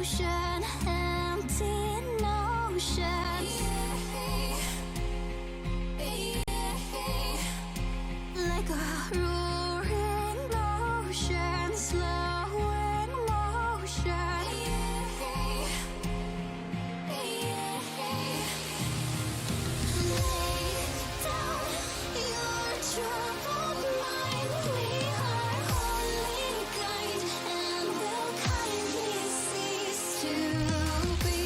ocean, empty notion. Like a roaring ocean, slow in motion. Lay down your troubled mind. We are only kind and will kindly cease to be.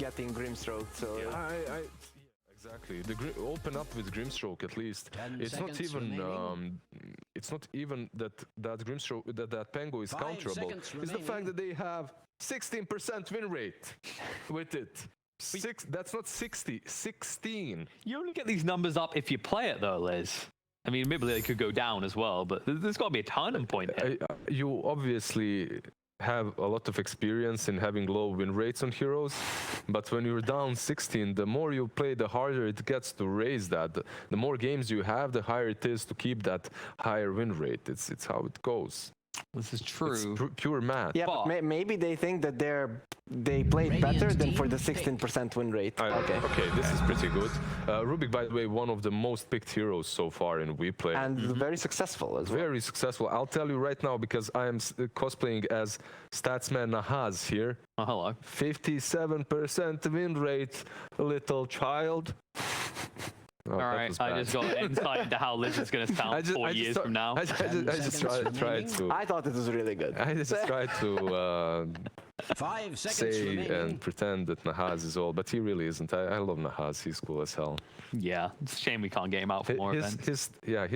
getting Grimstroke, so... Exactly. Open up with Grimstroke at least. It's not even that Grimstroke that Pango is counterable. It's the fact that they have 16% win rate with it. That's not 60, 16. You only get these numbers up if you play it though, Liz. I mean, maybe they could go down as well, but there's got to be a turning point here. You obviously have a lot of experience in having low win rates on heroes, but when you're down 16, the more you play, the harder it gets to raise that. The more games you have, the higher it is to keep that higher win rate. It's how it goes. This is true. It's pure math. Yeah, but maybe they think that they played better than for the 16% win rate. Okay, this is pretty good. Rubik, by the way, one of the most picked heroes so far in WePlay. And very successful as well. Very successful. I'll tell you right now, because I am cosplaying as Statsman Nahaz here. Oh, hello. 57% win rate, little child. Oh, all right, I just got insight into how Liz is going to sound 4 years from now. I just tried to... I thought it was really good. I just tried to say and pretend that Nahaz is old, but he really isn't. I love Nahaz. He's cool as hell. Yeah, it's a shame we can't get him out for more events. His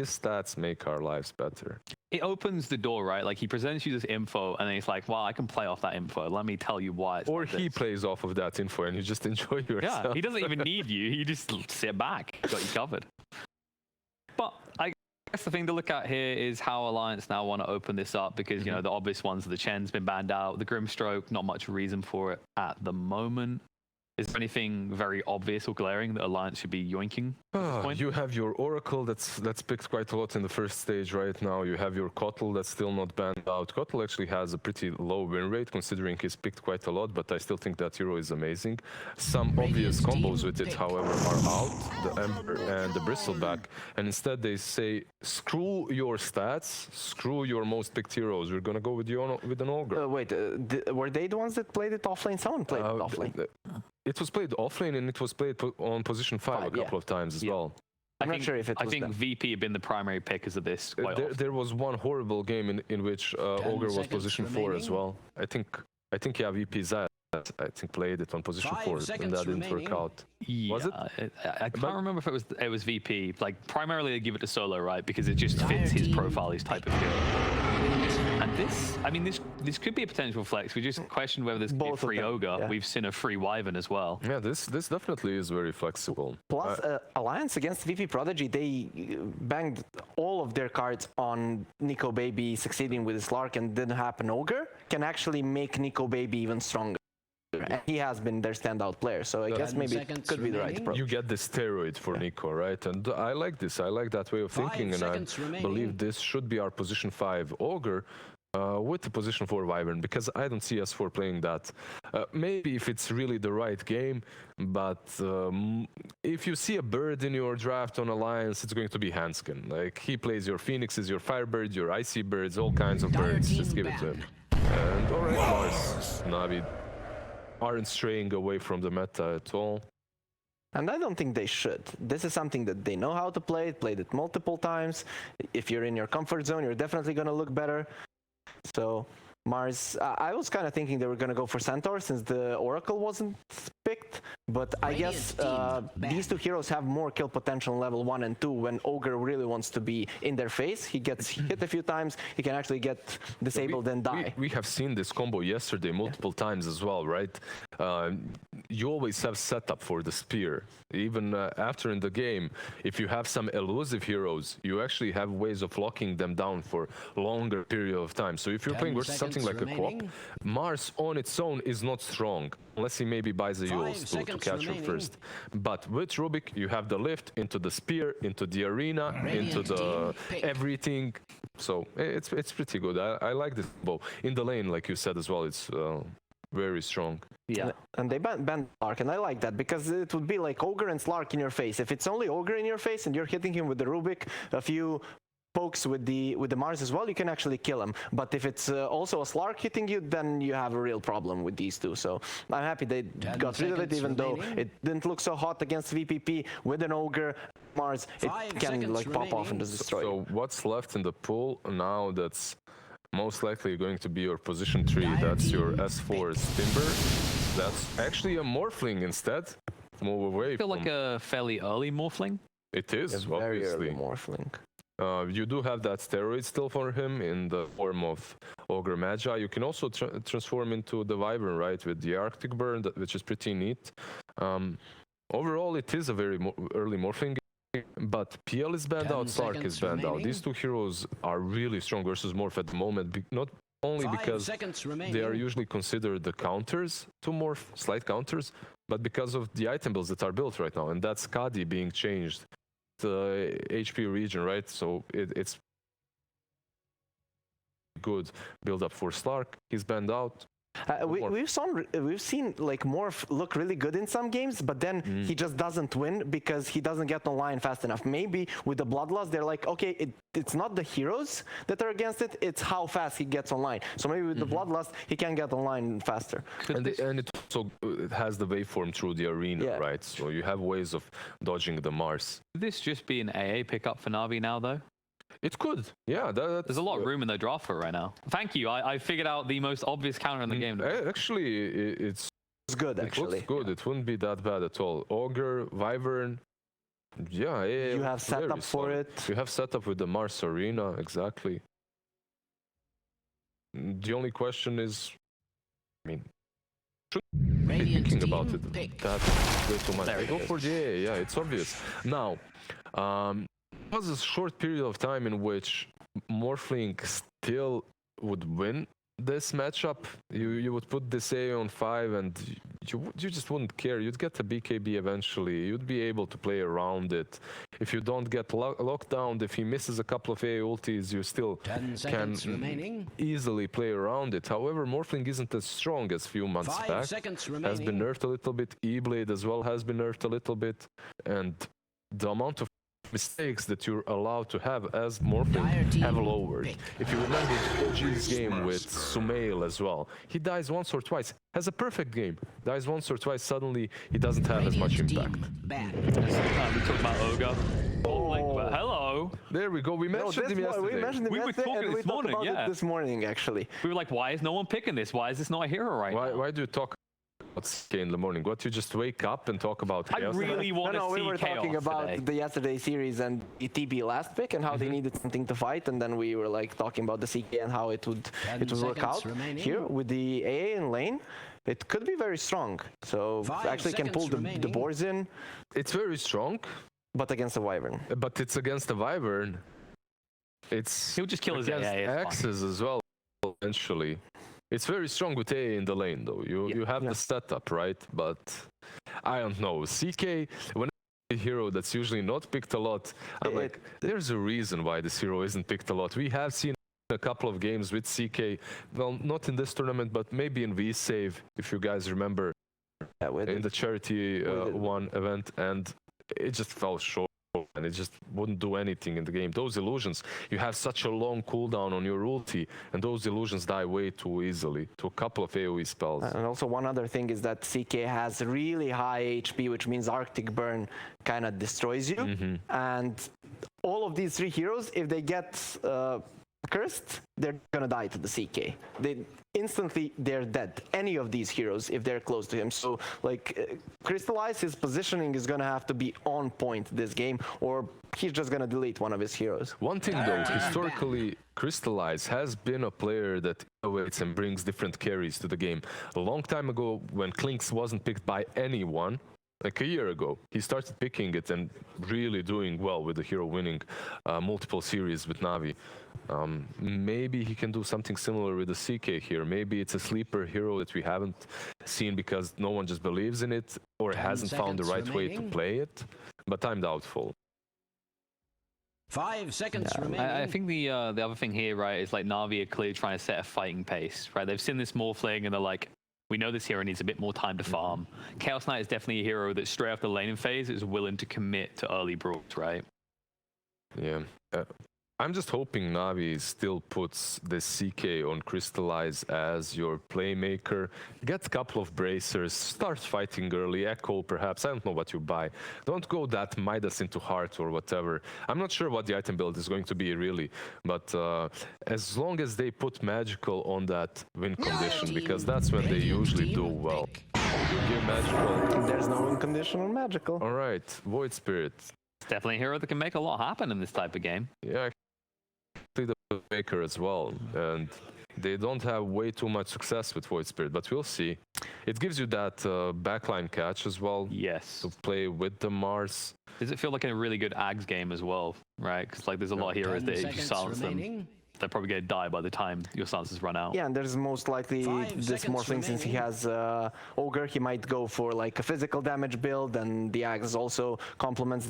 stats make our lives better. It opens the door, right? Like, he presents you this info, and then he's like, well, I can play off that info. Let me tell you why. Or he plays off of that info, and you just enjoy yourself. Yeah, he doesn't even need you. You just sit back. Got you covered. But I guess the thing to look at here is how Alliance now want to open this up, because, you know, the obvious ones, the Chen's been banned out, the Grimstroke, not much reason for it at the moment. Is there anything very obvious or glaring that Alliance should be yoinking at this point? You have your Oracle that's picked quite a lot in the first stage right now. You have your Kotl that's still not banned out. Kotl actually has a pretty low win rate considering he's picked quite a lot, but I still think that hero is amazing. Some obvious combos with it, however, are out, the Ember and the Bristleback, and instead they say, screw your stats, screw your most picked heroes. We're gonna go with an Ogre. Wait, were they the ones that played it offlane? Someone played it offlane. It was played offlane and it was played on position 5 a couple of times as well. I'm not sure if it was I think VP had been the primary pickers of this. There was one horrible game in which Ogre was position 4 as well. I think yeah, VP Zed, I think, played it on position 4 and that didn't work out. Yeah, was it? I can't remember if it was VP. Like, primarily they give it to Solo, right? Because it just fits his profile, his type of hero. And this, I mean, this could be a potential flex. We just questioned whether this could be a free Ogre. Yeah. We've seen a free Wyvern as well. Yeah, this definitely is very flexible. Plus, Alliance against VP Prodigy, they banged all of their cards on Nico Baby succeeding with his Lark and didn't happen. Ogre can actually make Nico Baby even stronger. And he has been their standout player, so I guess maybe it could be the right approach. You get the steroid for Nico, right? And I like this. I like that way of thinking, and I believe this should be our position 5 Ogre with the position 4 Wyvern, because I don't see us playing that. Maybe if it's really the right game, but if you see a bird in your draft on Alliance, it's going to be Hanskin. Like, he plays your Phoenixes, your Firebird, your Icy Birds, all kinds of birds. Just give it to him. And alright, Mars, Navi aren't straying away from the meta at all. And I don't think they should. This is something that they know how to play, played it multiple times. If you're in your comfort zone, you're definitely going to look better. So Mars, I was kind of thinking they were going to go for Centaur since the Oracle wasn't picked, but I guess these two heroes have more kill potential in level 1 and 2 when Ogre really wants to be in their face. He gets hit a few times, he can actually get disabled and die. We have seen this combo yesterday multiple times as well, right? You always have setup for the spear. Even after in the game, if you have some elusive heroes, you actually have ways of locking them down for longer period of time. So if you're playing versus something like a co-op, Mars on its own is not strong, unless he maybe buys the Yules to catch her first. But with Rubik, you have the lift into the spear, into the arena, into the everything. So it's pretty good. I like this bow. In the lane, like you said as well, it's very strong. Yeah, and they banned Slark, and I like that because it would be like Ogre and Slark in your face. If it's only Ogre in your face and you're hitting him with the Rubik, a few pokes with the Mars as well, you can actually kill him. But if it's also a Slark hitting you, then you have a real problem with these two. So I'm happy they got rid of it, even though it didn't look so hot against VPP. With an Ogre, Mars, it can like pop off and just destroy. So what's left in the pool now? That's most likely going to be your position 3. That's your S4 Stimber. That's actually a Morphling instead. Move away I feel from... like a fairly early Morphling. It is, A very obviously. early Morphling. You do have that steroid still for him in the form of Ogre Magi. You can also transform into the Wyvern, right, with the Arctic Burn, which is pretty neat. Overall, it is a very early Morphling game, but PL is banned out, Slark is banned out. These two heroes are really strong versus Morph at the moment, not only because they are usually considered the counters to Morph, slight counters, but because of the item builds that are built right now, and that's Skadi being changed. The HP region, right? So it's good build up for Slark. He's banned out. We've seen like Morph look really good in some games, but then he just doesn't win because he doesn't get online fast enough. Maybe with the Bloodlust, they're like, okay, it's not the heroes that are against it, it's how fast he gets online. So maybe with the Bloodlust, he can get online faster. And it also has the waveform through the arena, right? So you have ways of dodging the Mars. Could this just be an AA pickup for Navi now, though? It could, yeah. There's a lot of room in the draft for it right now. Thank you. I figured out the most obvious counter in the game. Actually, it's good. Actually, looks good. It wouldn't be that bad at all. Ogre, Wyvern, yeah. You have setup for it. You have setup with the Mars Arena, exactly. The only question is, I mean, shouldn't be thinking about it that way too much. Go for the AA, yeah, it's obvious. Now, it was a short period of time in which Morphling still would win this matchup. You would put this A on 5 and you just wouldn't care. You'd get a BKB eventually. You'd be able to play around it. If you don't get locked down, if he misses a couple of A ultis, you still can easily play around it. However, Morphling isn't as strong as a few months back. Has been nerfed a little bit. E-Blade as well has been nerfed a little bit. And the amount of mistakes that you're allowed to have as Morphling have lowered. If you remember OG's game with Sumail as well, he dies once or twice, has a perfect game, dies once or twice, suddenly he doesn't have as much impact. We talked about Ogre. But hello. There we go. We mentioned him yesterday. We mentioned him were yesterday, talking and this we talked morning, about it this morning, actually. We were like, why is no one picking this? Why is this not a hero right now? Why do you talk about CK in the morning? What, you just wake up and talk about chaos? I really want to see we were talking about today. the yesterday series and ETB last pick and how they needed something to fight, and then we were like talking about the CK and how it would work out. Here with the AA in lane, it could be very strong. So actually can pull the boards in. It's very strong. But against a Wyvern. But it's against a Wyvern. He'll just kill his AA. Axes as well, eventually. It's very strong with AA in the lane, though. You have the setup, right? But I don't know. CK, when a hero that's usually not picked a lot, I'm like, there's a reason why this hero isn't picked a lot. We have seen a couple of games with CK, well, not in this tournament, but maybe in V-Save, if you guys remember, in the charity one event, and it just fell short. And it just wouldn't do anything in the game. Those illusions, you have such a long cooldown on your ulti, and those illusions die way too easily to a couple of AoE spells. And also one other thing is that CK has really high HP, which means Arctic Burn kind of destroys you. And all of these three heroes, if they get cursed, they're gonna die to the CK. Instantly they're dead. Any of these heroes, if they're close to him. So like Crystallize, his positioning is gonna have to be on point this game, or he's just gonna delete one of his heroes. One thing though, historically, Crystallize has been a player that innovates and brings different carries to the game. A long time ago, when Klinks wasn't picked by anyone, like a year ago, he started picking it and really doing well with the hero winning multiple series with Navi. Maybe he can do something similar with the CK here. Maybe it's a sleeper hero that we haven't seen because no one just believes in it or hasn't found the right way to play it. But I'm doubtful. 5 seconds remaining. I think the other thing here, right, is like Navi are clearly trying to set a fighting pace, right? They've seen this Morphling and they're like, we know this hero needs a bit more time to farm. Chaos Knight is definitely a hero that straight after the laning phase is willing to commit to early brawls, right? Yeah. I'm just hoping Navi still puts the CK on Crystallize as your playmaker. Get a couple of bracers, start fighting early, Echo perhaps, I don't know what you buy. Don't go that Midas into Heart or whatever. I'm not sure what the item build is going to be really, but as long as they put Magical on that win condition, because that's when they usually do well. You give Magical. There's no win condition on Magical. All right, Void Spirit. It's definitely a hero that can make a lot happen in this type of game. Yeah, the maker as well, and they don't have way too much success with Void Spirit, but we'll see. It gives you that backline catch as well. Yes. To play with the Mars. Does it feel like a really good Ags game as well, right? Because like there's a lot of heroes that if you silence them, they're probably going to die by the time your silences run out. Yeah, and there's most likely this morphling, since he has Ogre, he might go for like a physical damage build, and the Axe also complements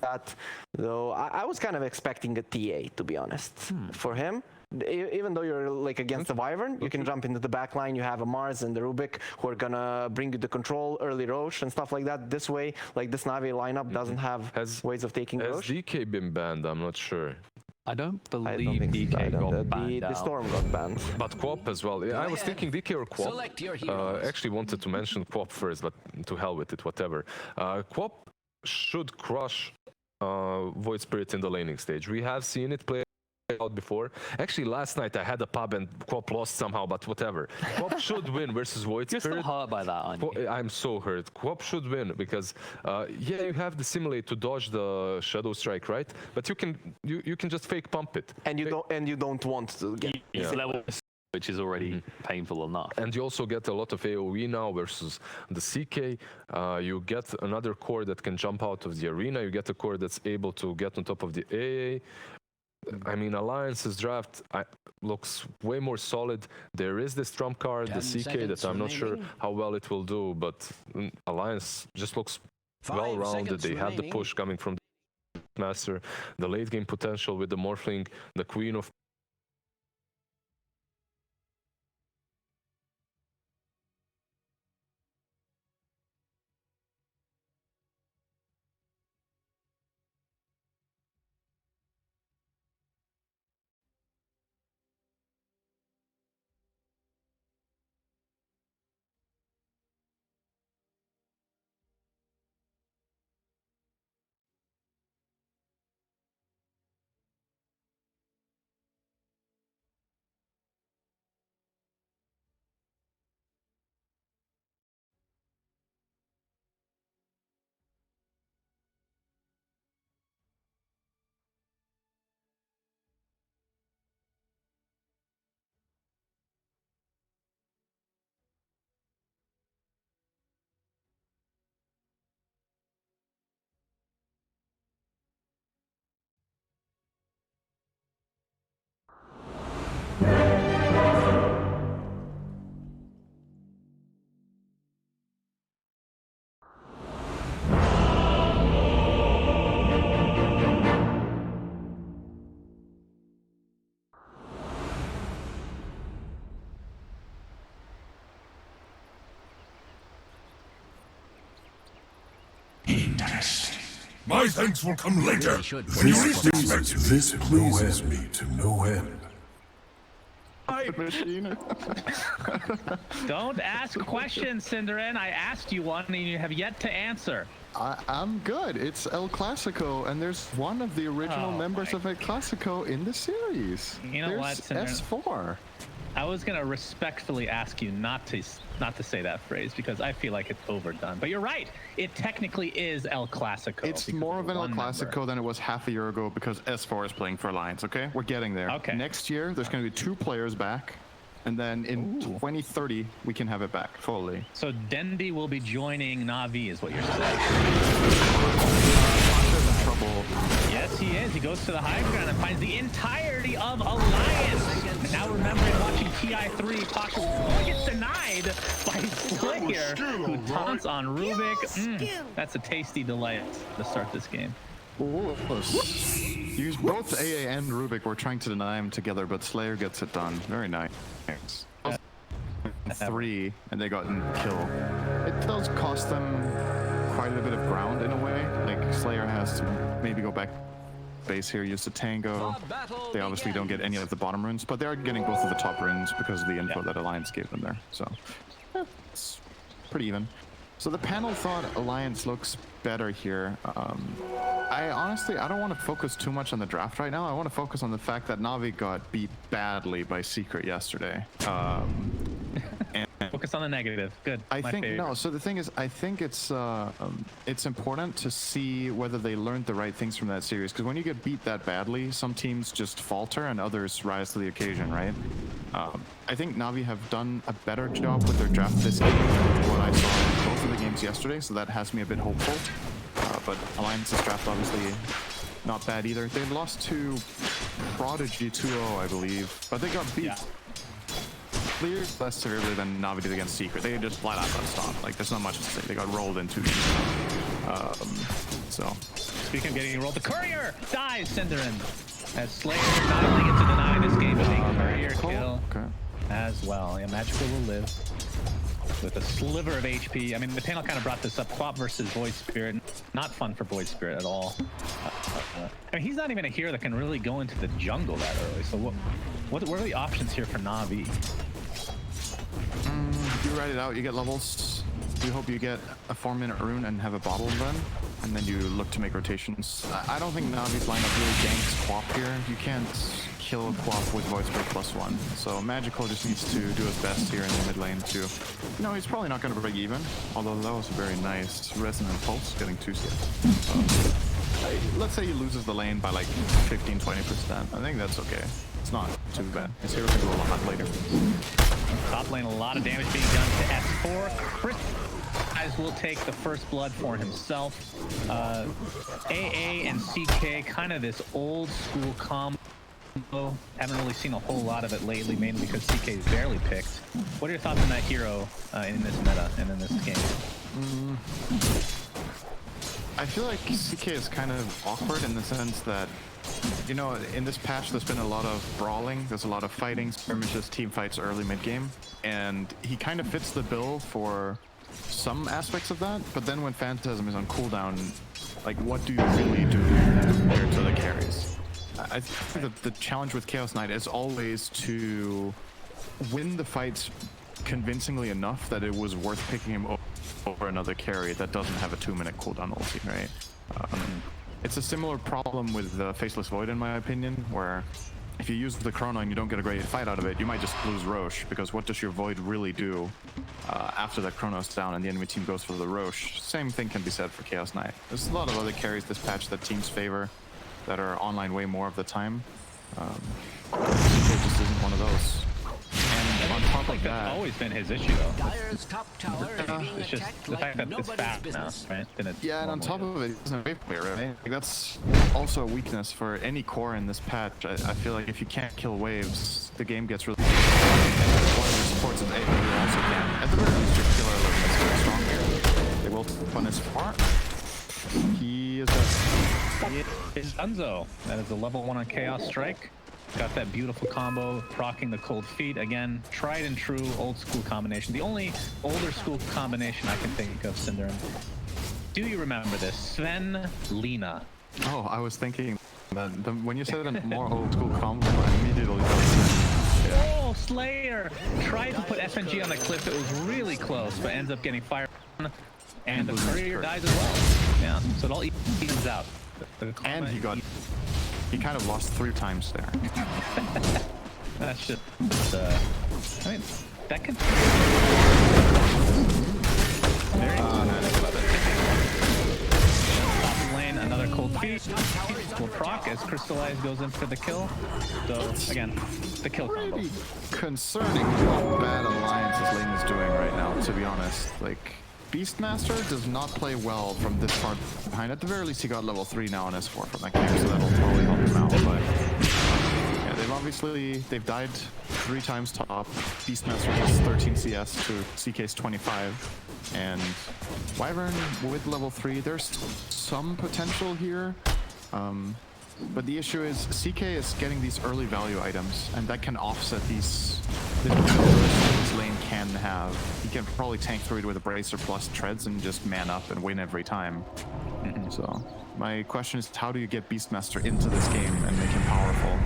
that. Though I was kind of expecting a TA, to be honest, for him. Even though you're like against the Wyvern, you can jump into the back line. You have a Mars and the Rubik who are gonna bring you the control, early Roche and stuff like that. This way, like this Navi lineup doesn't have ways of taking Roche. Has DK been banned? I'm not sure. I don't believe I don't think DK so. got banned the Storm got banned. But Quap as well. I was thinking DK or Quap. Actually wanted to mention Quap first, but to hell with it, whatever. Quap should crush Void Spirit in the laning stage. We have seen it play out before. Actually, last night I had a pub and Quap lost somehow, but whatever. Quap should win versus Void Spirit. You're still hurt by that, aren't you? I'm so hurt. Quap should win because, yeah, you have the simulate to dodge the Shadow Strike, right? But you can just fake pump it. And you don't want to get level, which is already painful enough. And you also get a lot of AoE now versus the CK. You get another core that can jump out of the arena. You get a core that's able to get on top of the AA. I mean, Alliance's draft looks way more solid. There is this trump card, the CK, that I'm not sure how well it will do, but Alliance just looks well-rounded. They have the push coming from the Master, the late game potential with the Morphling, the Queen of My thanks will come later, when you least expect it. This pleases me to no end. Don't ask questions, Cinderin. I asked you one and you have yet to answer. I'm good. It's El Clasico, and there's one of the original members of El Clasico in the series. You know what, there's S4. I was gonna respectfully ask you not to say that phrase because I feel like it's overdone. But you're right. It technically is El Clasico. It's more of an El Clasico than it was half a year ago because S4 is playing for Alliance. Okay, we're getting there. Okay. Next year, there's gonna be 2 players back, and then in 2030 we can have it back fully. So Dendi will be joining Navi, is what you're saying. Trouble. Yes, he is. He goes to the high ground and finds the entirety of Alliance. And now remembering watching TI3, Pasha gets denied by Slayer, who taunts on Rubik. That's a tasty delight to start this game. Use both AA and Rubik were trying to deny him together, but Slayer gets it done. Very nice. 3, and they got a kill. It does cost them quite a bit of ground in a way. Like Slayer has to maybe go back base here, use the Tango. They obviously don't get any of the bottom runes, but they are getting both of the top runes because of the info that Alliance gave them there. So it's pretty even. So the panel thought Alliance looks better here. I honestly, I don't want to focus too much on the draft right now. I want to focus on the fact that Navi got beat badly by Secret yesterday. And focus on the negative. Good. I think no. So the thing is, I think it's important to see whether they learned the right things from that series. Because when you get beat that badly, some teams just falter and others rise to the occasion, right? I think Navi have done a better job with their draft this game than what I saw in both of the games yesterday. So that has me a bit hopeful. But Alliance's draft obviously not bad either. They lost to Prodigy 2-0, I believe, but they got beat. Yeah. Clear less severely than Navi did against Secret. They just flat out got stopped. Like, there's not much to say. They got rolled in 2 games. So. Speaking of getting rolled, the Courier dies, Cinderin. As Slayer not only gets to deny this game, but the Courier kill as well. Yeah, Magical will live with a sliver of HP. I mean, the panel kind of brought this up. Quap versus Void Spirit. Not fun for Void Spirit at all. I mean, he's not even a hero that can really go into the jungle that early. So what are the options here for Navi? You write it out, you get levels. You hope you get a 4-minute rune and have a bottle then. And then you look to make rotations. I don't think Navi's lineup really ganks Quap here. You can't kill Quap with Void Spirit +1. So Magical just needs to do his best here in the mid lane too. No, he's probably not going to break even. Although that was very nice. Resonant Pulse getting 2 CS. Let's say he loses the lane by like 15-20%. I think that's okay. It's not too bad. His hero can go a lot later. Top lane, a lot of damage being done to S4. Chris will take the first blood for himself. AA and CK, kind of this old school combo. Haven't really seen a whole lot of it lately, mainly because CK is barely picked. What are your thoughts on that hero in this meta and in this game? I feel like CK is kind of awkward in the sense that, you know, in this patch there's been a lot of brawling, there's a lot of fighting, skirmishes, team fights early mid-game, and he kind of fits the bill for some aspects of that, but then when Phantasm is on cooldown, like, what do you really do compared to the carries? I think that the challenge with Chaos Knight is always to win the fights convincingly enough that it was worth picking him over another carry that doesn't have a 2-minute cooldown ulti, right? It's a similar problem with the Faceless Void, in my opinion, where if you use the Chrono and you don't get a great fight out of it, you might just lose Roche, because what does your Void really do after the Chrono's down and the enemy team goes for the Roche? Same thing can be said for Chaos Knight. There's a lot of other carries this patch that teams favor that are online way more of the time. It just isn't one of those. And on top of that, that's always been his issue, though. It's just the fact that it's fast now, right? Yeah, and on top of it, it's a wave player, right? Like, that's also a weakness for any core in this patch. I feel like if you can't kill waves, the game gets really. One of the supports is A, but you also can. At the very least, your killer alert is very strong here. They will punish far. He is a. He is Dunzo. That is a level 1 on Chaos Strike. Got that beautiful combo, proccing the cold feet. Again, tried and true old school combination. The only older school combination I can think of, Cinderin. Do you remember this? Sven Lina. Oh, I was thinking that when you said a more old school combo, I immediately thought yeah. Oh, Slayer! Tried to put FNG on the cliff. It was really close, but ends up getting fired. And the Courier dies as well. Yeah, so it all evens out. And he kind of lost 3 times there. That's just, I mean, that could. Very top lane, another cold feet. Will proc as Crystallize goes in for the kill. So again, the kill combo. Maybe concerning how bad Alliance's lane is doing right now, to be honest. Like, Beastmaster does not play well from this far behind. At the very least, he got level 3 now on S4 from that game, so that'll totally help him out. But yeah, they've died 3 times top. Beastmaster has 13 CS to CK's 25, and Wyvern with level 3. There's some potential here, but the issue is CK is getting these early value items, and that can offset these this lane can have. He can probably tank through it with a bracer plus treads and just man up and win every time. So my question is, how do you get Beastmaster into this game and make him powerful?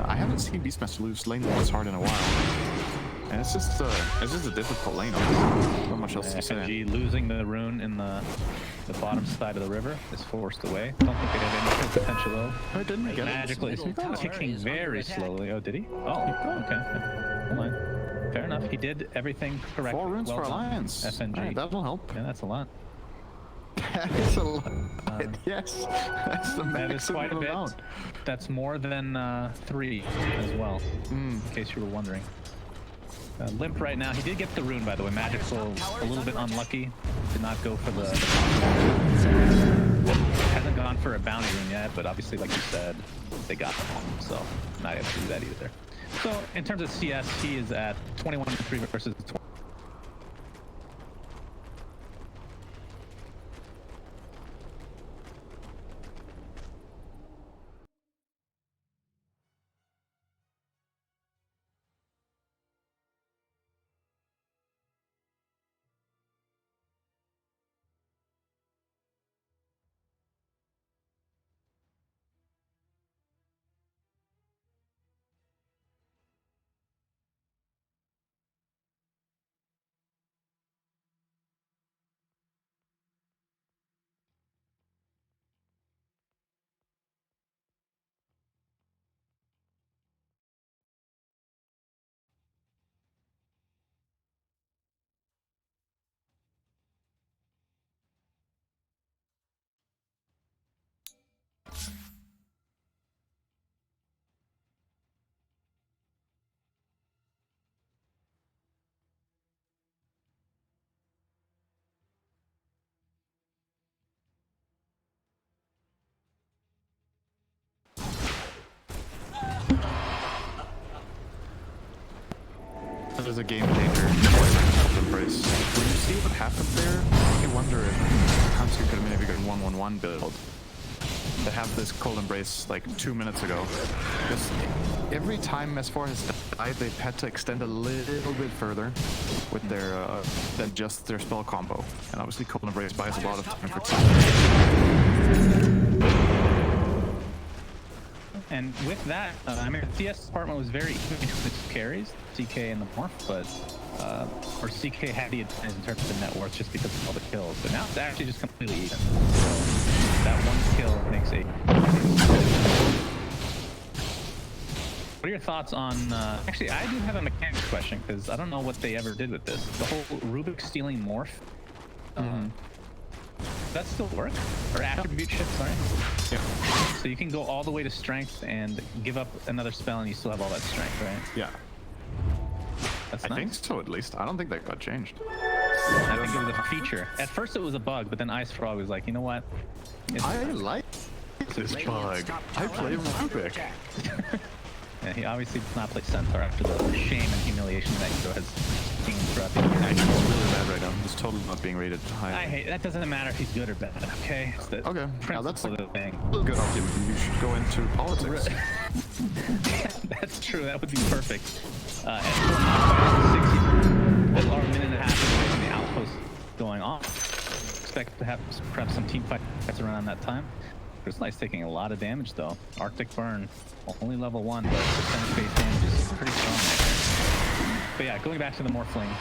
I haven't seen Beastmaster lose lane this hard in a while. And it's just a difficult lane. Not much else to say. FNG losing the rune in the bottom side of the river is forced away. Don't think they have any potential though. I didn't get it. Magically, he's kicking very slowly. Oh, did he? Oh, okay. Hold on. Fair enough. He did everything correctly. 4 runes Well for done, Alliance. FNG. Right, that'll help. Yeah, that's a lot. That is a lot. Yes, that's the That is quite a maximum bit. amount. That's more than 3 as well, in case you were wondering. Limp right now. He did get the rune, by the way. Magical, a little bit unlucky. Did not go for the hasn't gone for a bounty rune yet, but obviously, like you said, they got him, so not able to do that either. So, in terms of CS, he is at 21-3 versus 20. That is a game changer. Embrace. When you see what happened there, you wonder if Hansu could have maybe gotten 1-1-1 build. To have this cold embrace like 2 minutes ago. Because every time S4 has died, they've had to extend a little bit further with their than just their spell combo. And obviously cold embrace buys a lot of time for team. And with that, I mean, the CS department was very even between the 2 carries, CK and the Morph, but or CK had the advantage in terms of the net worth just because of all the kills. But now it's actually just completely even. So that 1 kill makes a. What are your thoughts on? Actually, I do have a mechanics question because I don't know what they ever did with this. The whole Rubik stealing Morph. Does that still work? Or attribute shift, sorry? Yeah. So you can go all the way to strength and give up another spell and you still have all that strength, right? Yeah. That's I nice. think so, at least. I don't think that got changed. I think it was a feature. At first it was a bug, but then Ice Frog was like, you know what? I like this bug. I play Rubik. Yeah, he obviously does not play Centaur after the shame and humiliation that Hero has seen throughout the year. I know he's really bad right now. He's totally not being rated high. I hate that. Doesn't matter if he's good or bad, okay? It's the Okay, now that's a principle of the thing. good argument. You should go into politics. That's true. That would be perfect. At 60, with our minute and a half of the outpost going on. Expect to have perhaps some team fights around that time. Crystallight's taking a lot of damage though. Arctic Burn, only level 1, but percentage base damage is pretty strong right there. But yeah, going back to the Morphling,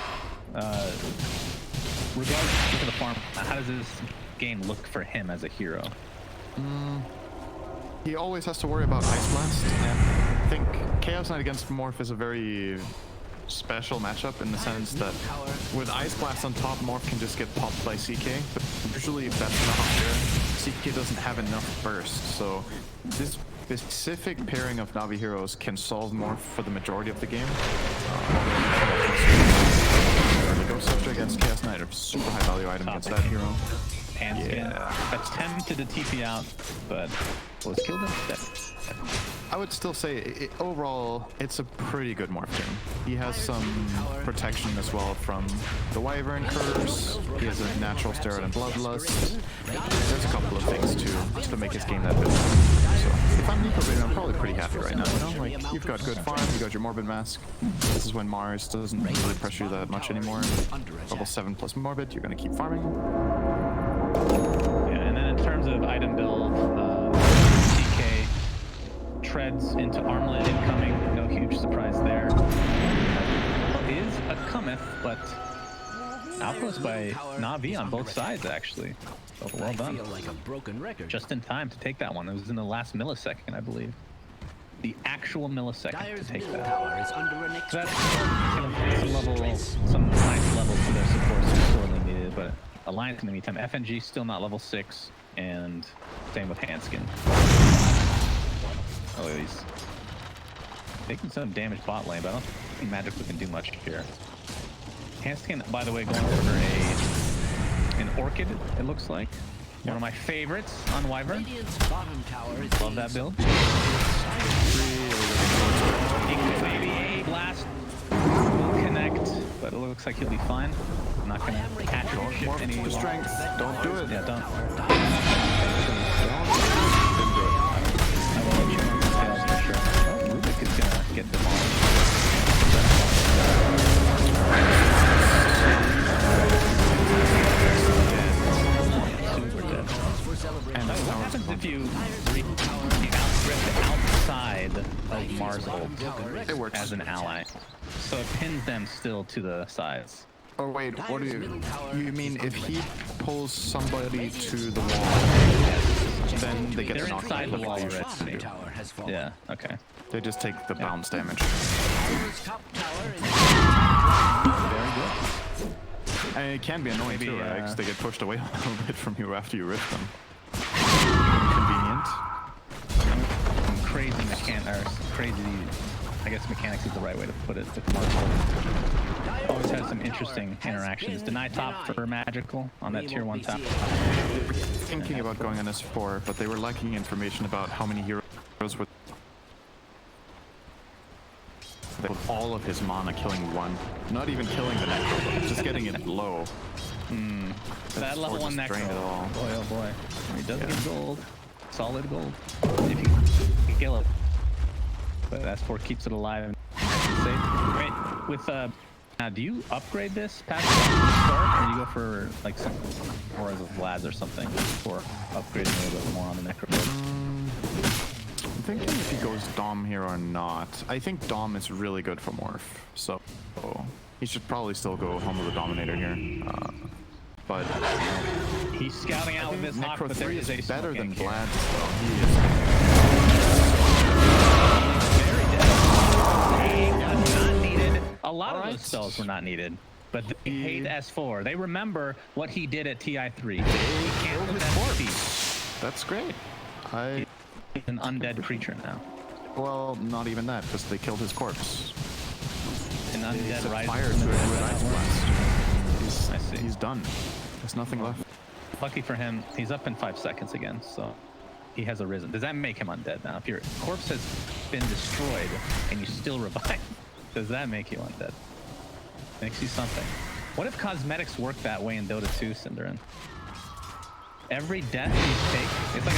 regardless of the farm, how does this game look for him as a hero? He always has to worry about Ice Blast, and I think Chaos Knight against Morph is a very special matchup in the sense that with Ice Blast on top, Morph can just get popped by CK, but usually if that's not there, CK doesn't have enough burst, so this specific pairing of Navi heroes can solve Morph for the majority of the game. The Ghost Scepter against Chaos Knight are super high value item against that hero. And attempted to TP out, but was killed instead. I would still say overall it's a pretty good morph team. He has some protection as well from the Wyvern curse. He has a natural steroid and bloodlust. There's a couple of things to make his game that bit. So if I'm Nico Baby, I'm probably pretty happy right now. You know, like you've got good farm, you got your Morbid Mask. This is when Mars doesn't really pressure you that much anymore. Level 7 plus Morbid, you're gonna keep farming. Yeah, and then in terms of item build, TK treads into Armlet incoming. No huge surprise there. Is a cometh, but outpost by Navi on both sides actually. So well done. Like a broken record. Just in time to take that one. It was in the last millisecond, I believe. The actual millisecond to take that. Tower is under an So that's some nice levels for their supports are sorely needed, but Alliance in the meantime, FNG still not level 6, and same with Hanskin. Oh, he's taking some damage bot lane, but I don't think Magical can do much here. Hanskin, by the way, going over an Orchid, it looks like. One of my favorites on Wyvern. bottom tower is Love that build. Maybe a blast will connect, but it looks like he'll be fine. I'm not gonna catch or shift any Morph to strength. Don't do it. Yeah, don't. I will let you know details for sure. Oh, Rubik is gonna get demolished. Super dead. And what happens if you outstrip outside of Mars ult It works. as an ally? So it pins them still to the sides. Oh wait, what do you mean if he pulls somebody to the wall, then they get They're knocked inside the out? wall bottom already. tower has fallen. Yeah, okay. They just take the bounce damage. Top tower is Very good. And it can be annoying Maybe, too, right? 'Cause they get pushed away a little bit from you after you rip them. Convenient. Some crazy I guess mechanics is the right way to put it. With Mars always has some interesting interactions. Deny top for Magical on that tier 1 top. Thinking about going on S4, but they were lacking information about how many heroes were with all of his mana killing one. Not even killing the Necro, just getting it low. That level 1 just drained it Necro. all. Boy, oh boy. He does get gold. Solid gold. If you can kill it. But S4 keeps it alive and safe. Wait, with now do you upgrade this past the start, or you go for like some auras of Vlads or something for upgrading a little bit more on the Necro build? I'm thinking if he goes Dom here or not. I think Dom is really good for Morph, so he should probably still go home with the Dominator here. But He's scouting out with this Hawk, Necro but there 3 is a is better than smoking Vlad. here. So he is. Very dead. He was not needed. A lot of those spells were not needed. But they hate S4. They remember what he did at TI3. He can't put that to peace. That's great. He's an undead creature now. Well, not even that, because they killed his corpse. An undead Set rising fire from to the it dead. with Ice Blast. I see. He's done. There's nothing left. Lucky for him, he's up in 5 seconds again, so he has arisen. Does that make him undead now? If your corpse has been destroyed and you still revive, does that make you undead? Makes you something. What if cosmetics work that way in Dota 2, Cinderin? Every death you take, it's like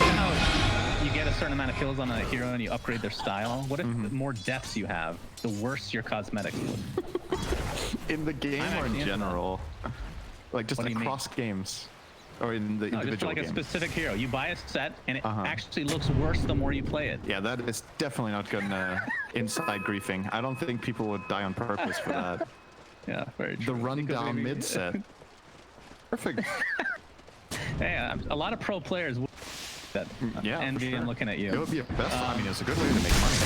you know how you get a certain amount of kills on a hero and you upgrade their style? What if the more deaths you have, the worse your cosmetics look? In the game or in general? Like just What do you mean? across games? Or in the No, individual just for like game? a specific hero. You buy a set and it actually looks worse the more you play it. Yeah, that is definitely not gonna inside griefing. I don't think people would die on purpose for that. Yeah, very true. The rundown maybe- mid set. Perfect. Yeah, a lot of pro players would that Yeah, for envy sure. and looking at you. It would be a best. I mean, it's a good way to make money.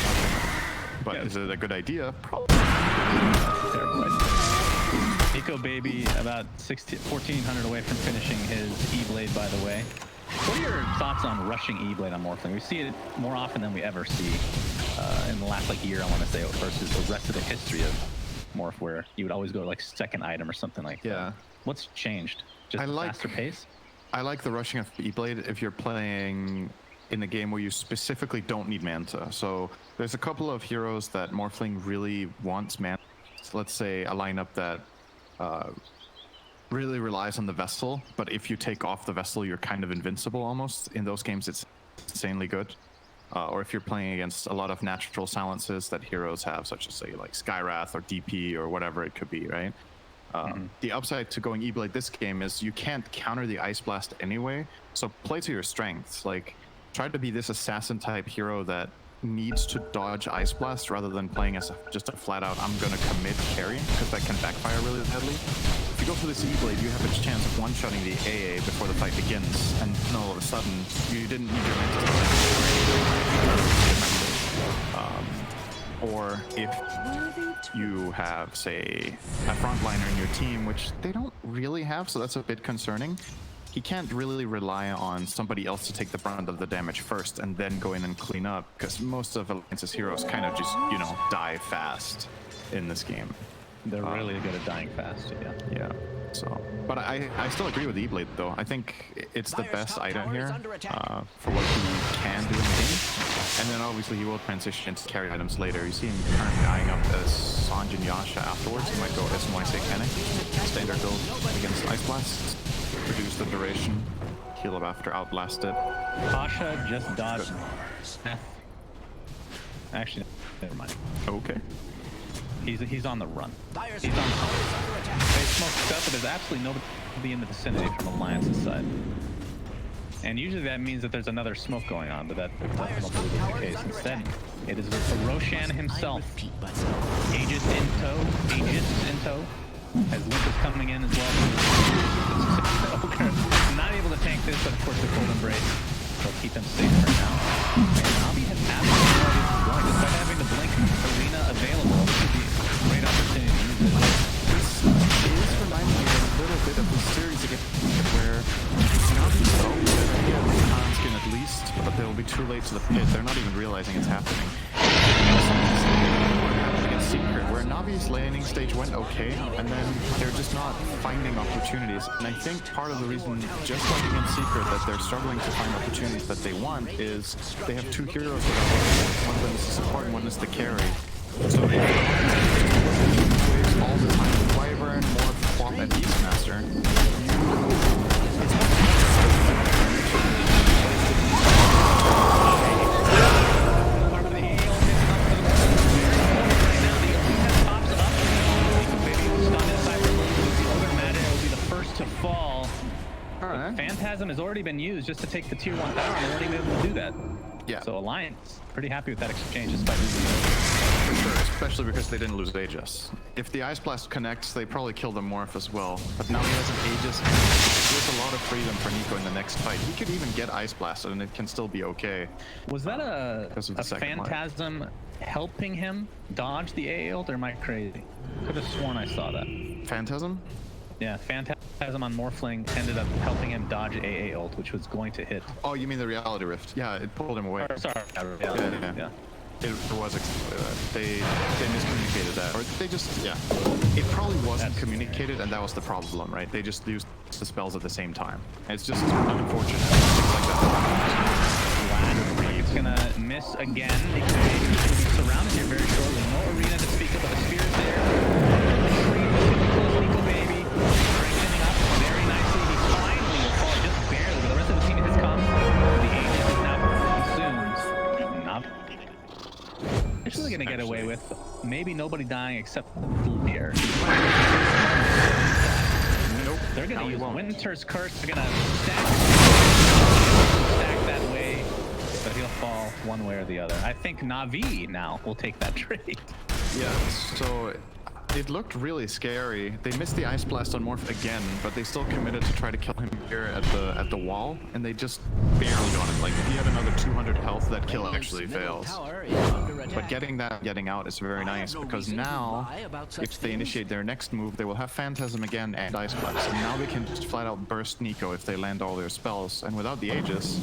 But Yeah. is it a good idea? Probably. Terrible idea. Eco Baby about 1,400 away from finishing his E-Blade, by the way. What are your thoughts on rushing E-Blade on Morphling? We see it more often than we ever see in the last year, I want to say, versus the rest of the history of Morph, where you would always go to second item or something like that. Yeah. What's changed? Just I a like- faster pace? I like the rushing of E-Blade if you're playing in a game where you specifically don't need Manta. So there's a couple of heroes that Morphling really wants Manta. So let's say a lineup that really relies on the Vessel, but if you take off the Vessel, you're kind of invincible almost. In those games, it's insanely good. Or if you're playing against a lot of natural silences that heroes have, such as say like Skywrath or DP or whatever it could be, right? The upside to going E-Blade this game is you can't counter the Ice Blast anyway, so play to your strengths. Like, try to be this assassin type hero that needs to dodge Ice Blast rather than playing as just a flat out I'm gonna commit carry, because that can backfire really badly. If you go for this E-Blade, you have a chance of one-shotting the AA before the fight begins, and then all of a sudden you didn't need your Manta to or if you have, say, a frontliner in your team, which they don't really have, so that's a bit concerning. He can't really rely on somebody else to take the brunt of the damage first and then go in and clean up, because most of Alliance's heroes kind of just, you know, die fast in this game. They're really good at dying fast, yeah. Yeah, so... But I still agree with E-Blade, though. I think it's the best item here for what he can do in the game. And then obviously he will transition into carry items later. You see him currently eyeing up as Sanj and Yasha afterwards. He might go SMYC Kenny, standard build against Ice Blast. Reduce the duration, heal up after outblasted. Pasha just dodged. Actually, never mind. Okay. He's on the run. He's on the run. They smoke stuff, but there's absolutely nobody in the vicinity from Alliance's side. And usually that means that there's another smoke going on, but that doesn't believe is the case. Instead, it is with Roshan himself. Aegis in tow. As Link is coming in as well. Okay. Not able to tank this, but of course the Cold Embrace will keep him safe for now. And Navi has absolutely no idea where he's going. Despite having the Blink Arena available, this would be a great opportunity to use it. This is reminding me a little bit of the series again, where Navi's so good at Khan's skin at least, but they'll be too late to the pit. They're not even realizing it's happening. Against Secret, where Navi's laning stage went okay, and then they're just not finding opportunities. And I think part of the reason, just like against Secret, that they're struggling to find opportunities that they want is they have two heroes that are one of them is the support and one is the carry. So they waves all the time with Wyvern, Morph, Swap, and Beastmaster. To fall. Right. Phantasm has already been used just to take the tier 1 tower, and they weren't even able to do that. Yeah. So Alliance, pretty happy with that exchange despite losing it. For sure, especially because they didn't lose Aegis. If the Ice Blast connects, they probably kill the Morph as well. But now he has an Aegis. There's a lot of freedom for Nico in the next fight. He could even get Ice Blasted and it can still be okay. Was that a Phantasm helping him dodge the AA ult, or am I crazy? Could have sworn I saw that. Phantasm? Yeah, Phantasm on Morphling ended up helping him dodge AA ult, which was going to hit. Oh, you mean the Reality Rift? Yeah, it pulled him away. Sorry, yeah. It was they miscommunicated that, or they just it probably wasn't communicated, and that was the problem, right? They just used the spells at the same time. It's just unfortunate. Things like that. It's gonna miss again because he's gonna be surrounded here very shortly. No arena to speak of, but the spear's there. Nico baby strengthening up very nicely. He finally will fall just barely, but the rest of the team has come. The Aegis is now consumed. Not. They're still gonna get away with maybe nobody dying except the here. Nope. They're gonna use Winter's Curse. They're gonna stack that way, but he'll fall one way or the other. I think Navi now will take that trade. Yeah, so it looked really scary. They missed the Ice Blast on Morph again, but they still committed to try to kill him here at the wall, and they just barely got him. Like, if he had another 200 health, that kill actually fails. But getting out is very nice, because now, if they initiate their next move, they will have Phantasm again and Ice Blast, and now they can just flat out burst Nico if they land all their spells. And without the Aegis,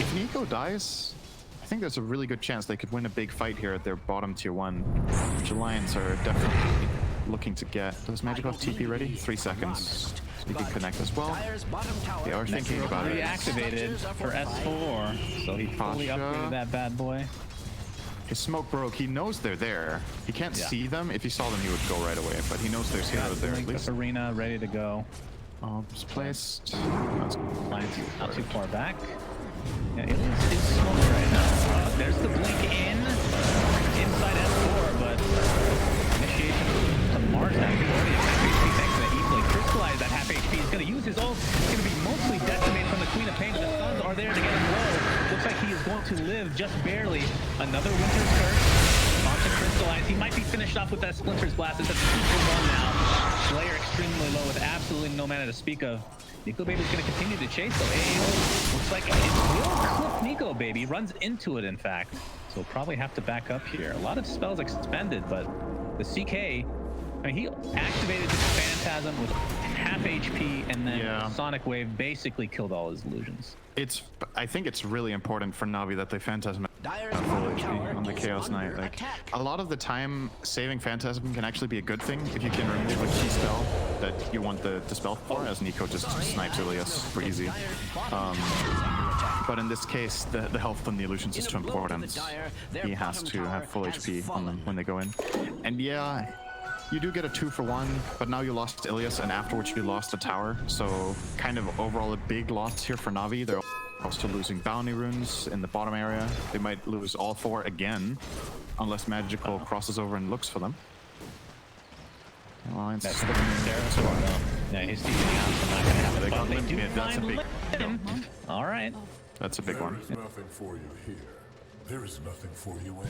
if Nico dies, I think there's a really good chance they could win a big fight here at their bottom tier 1, which Alliance are definitely looking to get. Does Magic off TP ready? 3 seconds. He can connect as well. Dire's bottom tower They are is thinking about it. Reactivated for S4, so he fully Pushka. upgraded that bad boy. His smoke broke. He knows they're there. He can't Yeah. see them. If he saw them, he would go right away. But he knows there's heroes there at Link least. up arena ready to go. It's placed. Line's not too far back. Yeah, it is smoke right now. There's the blink inside S4, but initiation to Mars now. He's already at half HP thanks to that E-play. Crystallize that half HP. He's going to use his ult. It's going to be mostly decimated from the Queen of Pain, but the Suns are there to get him low. Looks like he is going to live just barely. Another Winter's Curse. On to Crystallize. He might be finished off with that Splinter's Blast. It's a 2-for-1 now. Slayer extremely low with absolutely no mana to speak of. Nico Baby's going to continue to chase though. AO looks like it will clip Nico Baby. Runs into it, in fact. So we'll probably have to back up here. A lot of spells expended, but the CK, I mean, he activated the Phantasm with half HP, and then Sonic Wave basically killed all his illusions. I think it's really important for Navi that they Phantasm Dire's full bottom HP tower on the is Chaos under Knight. Like, attack. a lot of the time, saving Phantasm can actually be a good thing if you can remove a key spell that you want the spell for, as Nico just snipes Ilias for easy. But in this case, the health on the illusions is too important. He has to have full HP on them when they go in. And yeah, you do get a 2-for-1, but now you lost Ilias, and afterwards you lost the tower. So kind of overall a big loss here for Navi. They're also losing bounty runes in the bottom area. They might lose all 4 again, unless Magical crosses over and looks for them. Alliance. That's yeah, he's teasing out, so not gonna happen. They got But Limp do Mid, that's a find big Limp. All right. That's a big one. There is nothing for you here. There is nothing for you in.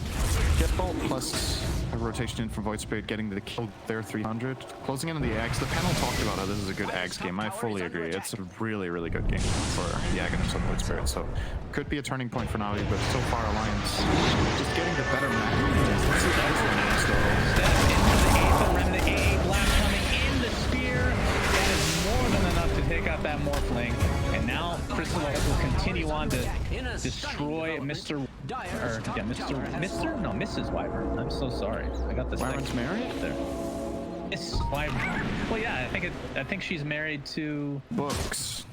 Get Bolt plus a rotation in from Void Spirit, getting the kill there 300. Closing in on the Ags. The panel talked about how this is a good Ags game. I fully agree. It's a really, really good game for the Aghanim's on Void Spirit. So could be a turning point for Navi, but so far Alliance just getting the better map. This is nice though. Step into the Aether Remnant. AA Blast coming in the spear. That is more than enough to take out that Morphling. And now Crystallize will continue on to destroy Mr. Mrs. Wyvern. I'm so sorry. I got this. Wyvern's married? There. Miss Wyvern. Well, yeah, I think she's married to. Books.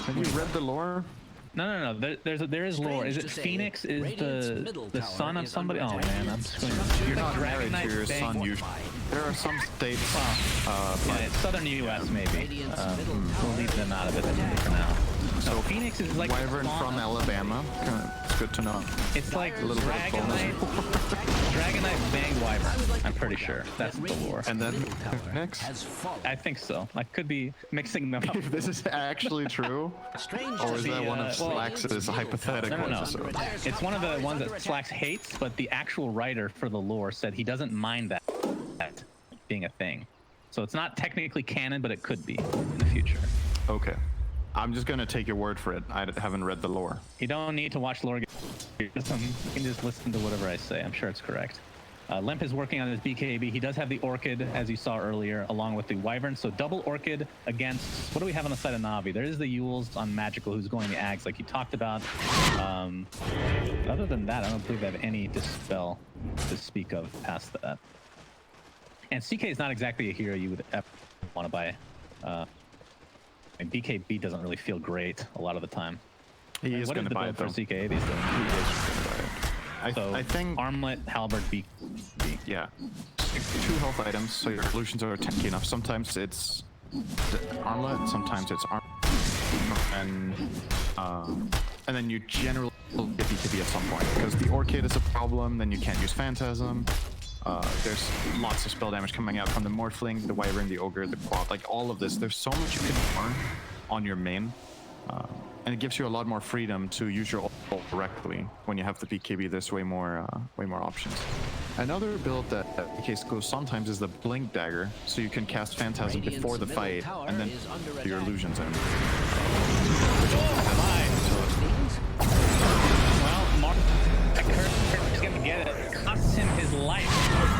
Have you read the lore? No. There is lore. Is it Phoenix? Is the son of somebody? Oh man, I'm screwing. You're not married to your son usually. There are some states. Yeah, it's southern U.S. maybe. We'll leave them out of it for now. So Phoenix is like Wyvern from Alabama. It's good to know. It's like a little bit of Dragonite. Dragonite banged Wyvern. I'm pretty sure that's the lore. And then Phoenix. I think so. I could be mixing them up. If this is actually true, or is that one of Slax's hypothetical No. episodes? It's one of the ones that Slax hates, but the actual writer for the lore said he doesn't mind that being a thing. So it's not technically canon, but it could be in the future. Okay. I'm just gonna take your word for it. I haven't read the lore. You don't need to watch lore. You can just listen to whatever I say. I'm sure it's correct. Limp is working on his BKB. He does have the Orchid, as you saw earlier, along with the Wyvern. So double Orchid against, what do we have on the side of Navi? There is the Yules on Magical, who's going the Ags, like you talked about. Other than that, I don't believe I have any Dispel to speak of past that. And CK is not exactly a hero you would ever want to buy. And BKB doesn't really feel great a lot of the time. He is going to buy it though. For CK these days? I think Armlet, Halberd, B. Yeah, 2 health items, so your illusions are tanky enough. Sometimes it's Armlet, sometimes it's and then you generally get BKB at some point because the Orchid is a problem. Then you can't use Phantasm. There's lots of spell damage coming out from the Morphling, the Wyvern, the Ogre, the Quad, like all of this. There's so much you can learn on your main, and it gives you a lot more freedom to use your ult correctly. When you have the BKB, there's way more options. Another build that case goes sometimes is the Blink Dagger, so you can cast Phantasm before the fight, and then your illusions in. Well, Mark is gonna get it. It costs him his life.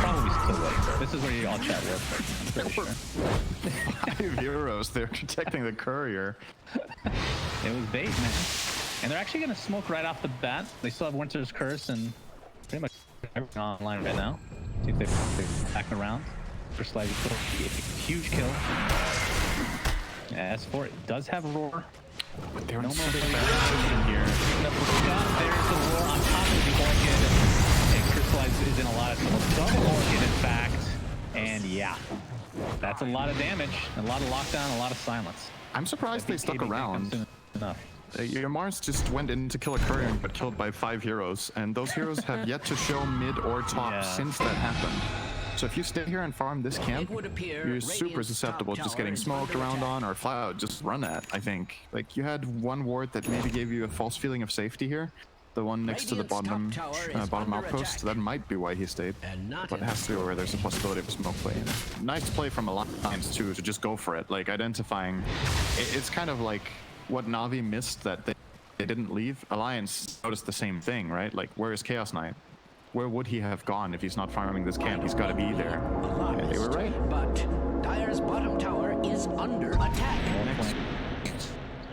Probably still late. This is where you all chat real quick. I'm pretty sure. 5 heroes, they're protecting the courier. It was bait, man. And they're actually gonna smoke right off the bat. They still have Winter's Curse and pretty much everything online right now. See if they're back around. First slide, huge kill. S4 does have a roar. But they're No in more such players bad here. There's the roar on top of the orchid. And Crystallize is in a lot of trouble. Double orchid, in fact. And yeah, that's a lot of damage, a lot of lockdown, a lot of silence. I'm surprised they stuck around. Enough. Your Mars just went in to kill a courier and got killed by 5 heroes, and those heroes have yet to show mid or top since that happened. So if you stay here and farm this camp, you're super susceptible to just getting smoked around on or flat out just run at, I think. Like, you had one ward that maybe gave you a false feeling of safety here. The one next to the bottom outpost, that might be why he stayed. But it has to be where there's a possibility of a smoke play. Nice play from Alliance too, to just go for it. Like, identifying, it's kind of like what Navi missed that they didn't leave. Alliance noticed the same thing, right? Like, where is Chaos Knight? Where would he have gone if he's not farming this camp? He's got to be there. And they were right. But Dire's bottom tower is under attack.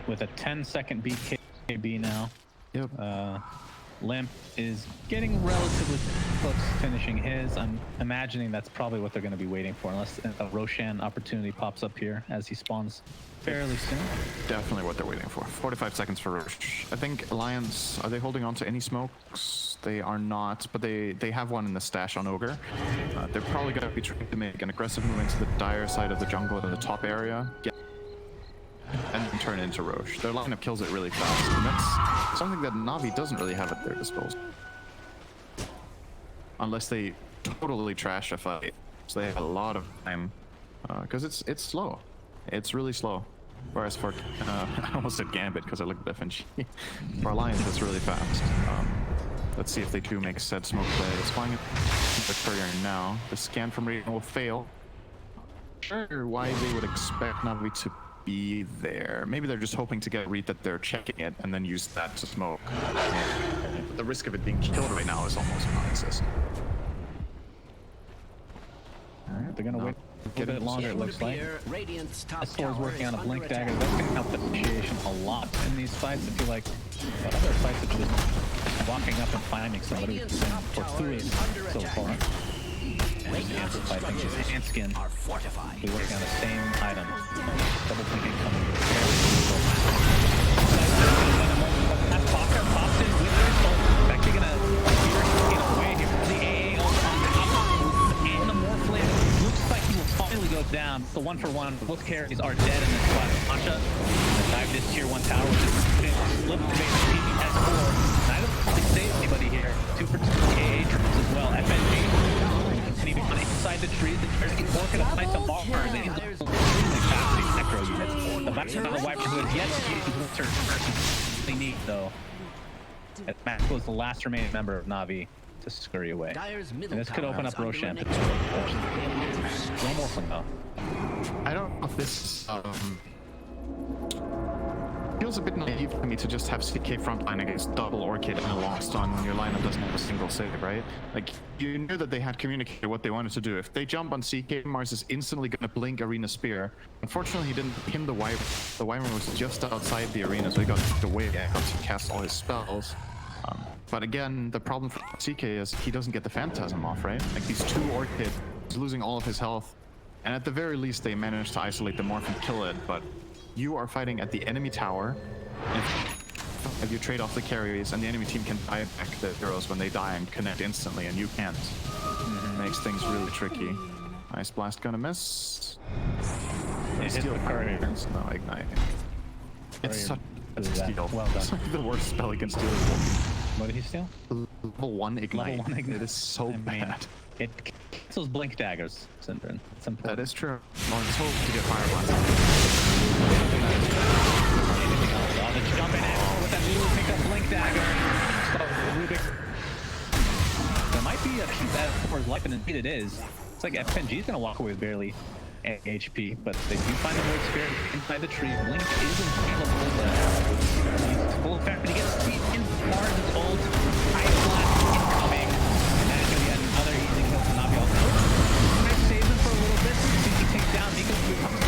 With a 10-second BKB now. Yep. Limp is getting relatively close to finishing his. I'm imagining that's probably what they're going to be waiting for, unless a Roshan opportunity pops up here as he spawns fairly soon. Definitely what they're waiting for. 45 seconds for Roche. I think Alliance, are they holding on to any smokes? They are not, but they have one in the stash on Ogre. They're probably going to be trying to make an aggressive move into the dire side of the jungle in the top area. And then turn into Roche. Their lineup kills it really fast, and that's something that Navi doesn't really have at their disposal. Unless they totally trash a fight. So they have a lot of time, because it's slow. It's really slow. Whereas for, I almost said Gambit because I looked at FNG. For Alliance, it's really fast. Let's see if they do make said smoke play. It's flying into the courier now. The scan from Radiant will fail. Sure, why they would expect Navi to be there. Maybe they're just hoping to get a read that they're checking it and then use that to smoke. But the risk of it being killed right now is almost non-existent. Alright, they're gonna wait a little bit longer, it looks like. S4 is working on a blink dagger. That's gonna help the initiation a lot in these fights. I feel like other fights are just walking up and finding somebody who's been fortuitous so far. And the amplified thing is hand skin. We're working on the same item. Double clicking coming. That Pushka pops in with his ult. It's actually gonna get away here. The AA ult on top and the Morphling looks like he will finally go down. The 1-for-1. Both carries are dead in this spot. Pushka dive this tier 1 tower, which is flip to base PS4. I don't really save anybody here. 2 for 2 AA troops as well. FNG. On inside the trees, there's a orchid applied to Mars, and he's capacity necro units. The back of the wiper who has yet to use Winter really neat though. As Matt was the last remaining member of Navi to scurry away. And this could open up Roshan. No more from though. I don't know if this feels a bit naive to me to just have CK frontline against double Orchid and a long stun when your lineup doesn't have a single save, right? Like, you knew that they had communicated what they wanted to do. If they jump on CK, Mars is instantly going to blink Arena Spear. Unfortunately, he didn't pin the Wyvern. The Wyvern was just outside the arena, so he got away and got to cast all his spells. But again, the problem for CK is he doesn't get the Phantasm off, right? Like, these 2 Orchid, he's losing all of his health. And at the very least, they managed to isolate the Morph and kill it, but you are fighting at the enemy tower. If you trade off the carries, and the enemy team can buy back the heroes when they die and connect instantly, and you can't. Makes things really tricky. Ice Blast gonna miss. Steal Courier. No, Ignite. It's such a steal. Well done. It's like the worst spell he can steal. What did he steal? Level 1 Ignite. Level 1 Ignite. It is so bad. It cancels blink daggers, Syndrin. It's important. That is true. Well, let's hope to get Fire Blast. The jump in with that blue pick up blink dagger. So Rubik. There might be a keep that for his life, and indeed it is. It's like FNG is gonna walk away with barely HP, but they do find the Void Spirit inside the tree. Blink is available. He's full effect, but he gets speed in Mars' ult. Ice Blast incoming. And that's gonna be another easy kill for Navi. Nice save him for a little bit. CK takes down Nico.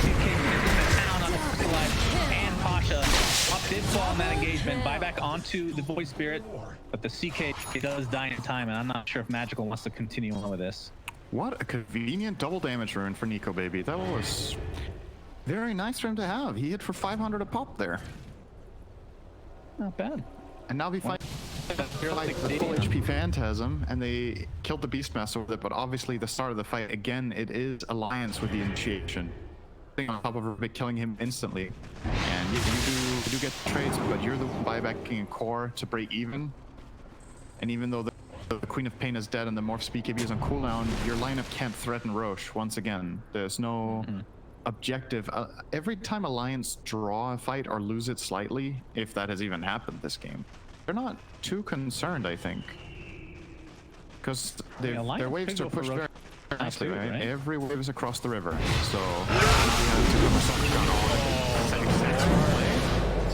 CK is in the town on the first life. And Pasha did fall in that engagement. Buyback onto the Void Spirit, but the CK does die in time, and I'm not sure if Magical wants to continue on with this. What a convenient double damage rune for Nico, baby. That was Very nice for him to have. He hit for 500 a pop there. Not bad. And now we fight like the full HP Phantasm, and they killed the Beastmaster with it, but obviously the start of the fight, again, it is Alliance with the initiation. On top of Rubik killing him instantly. And you do get trades, but you're the one buybacking a core to break even. And even though the Queen of Pain is dead and the Morph's BKB is on cooldown, your lineup can't threaten Roche once again. There's no objective. Every time Alliance draw a fight or lose it slightly, if that has even happened this game, they're not too concerned, I think. Because their waves are pushed very nicely, right? Every wave is across the river. So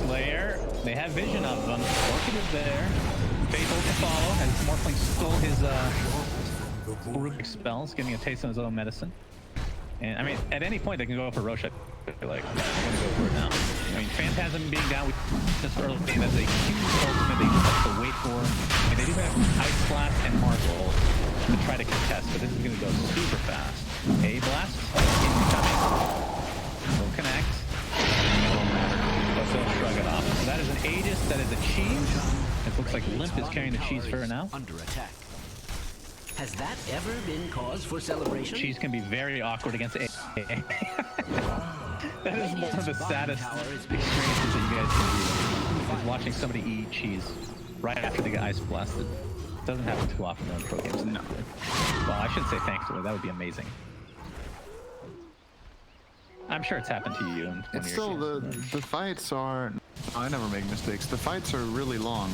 Slayer, they have vision of them. Orchid is there. Faithful to follow, as Morphling stole his Rubik spells, getting a taste of his own medicine. And I mean, at any point they can go for Roche. They're like, I'm gonna go for it now. I mean, Phantasm being down just early, that's a huge ultimate they just have to wait for. And they do have Ice Blast and Marvel to try to contest, but this is gonna go super fast. A Blast, incoming. Will connect. But they'll shrug it off. So that is an Aegis, that is a cheese. It looks like Limp is carrying the cheese for now. Under attack. Has that ever been cause for celebration? Cheese can be very awkward against A. That is one of the saddest experiences that you guys can do, is watching somebody eat cheese right after they get ice blasted. It doesn't happen too often in pro games. No. Well, I shouldn't say thankfully. That would be amazing. I'm sure it's happened to you. It's still the fights are. I never make mistakes. The fights are really long,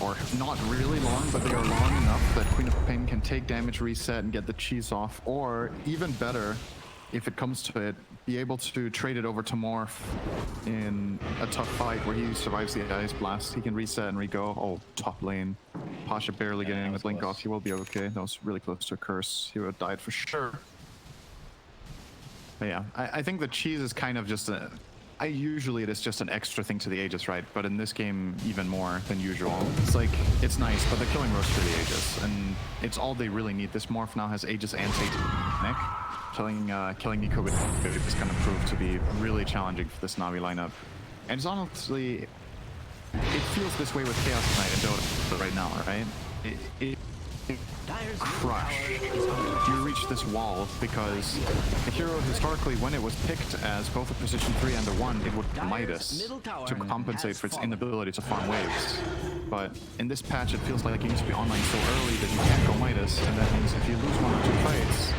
or not really long, but they are long enough that Queen of Pain can take damage, reset, and get the cheese off. Or even better, if it comes to it, be able to trade it over to Morph in a tough fight where he survives the Ice Blast. He can reset and re-go. Oh, top lane. Pasha barely getting the blink off. He will be okay. That was really close to a curse. He would have died for sure. But yeah, I think the cheese is kind of just a... usually it is just an extra thing to the Aegis, right? But in this game, even more than usual. It's like, it's nice, but they're killing Roche for the Aegis, and it's all they really need. This Morph now has Aegis and Satanic. Killing Nico with is going to prove to be really challenging for this Navi lineup. And it's honestly, it feels this way with Chaos Knight and Dota right now, right? Crush. You reach this wall because the hero historically, when it was picked as both a position 3 and a 1, it would Midas to compensate for its inability to farm waves. But in this patch, it feels like you need to be online so early that you can't go Midas, and that means if you lose 1 or 2 fights,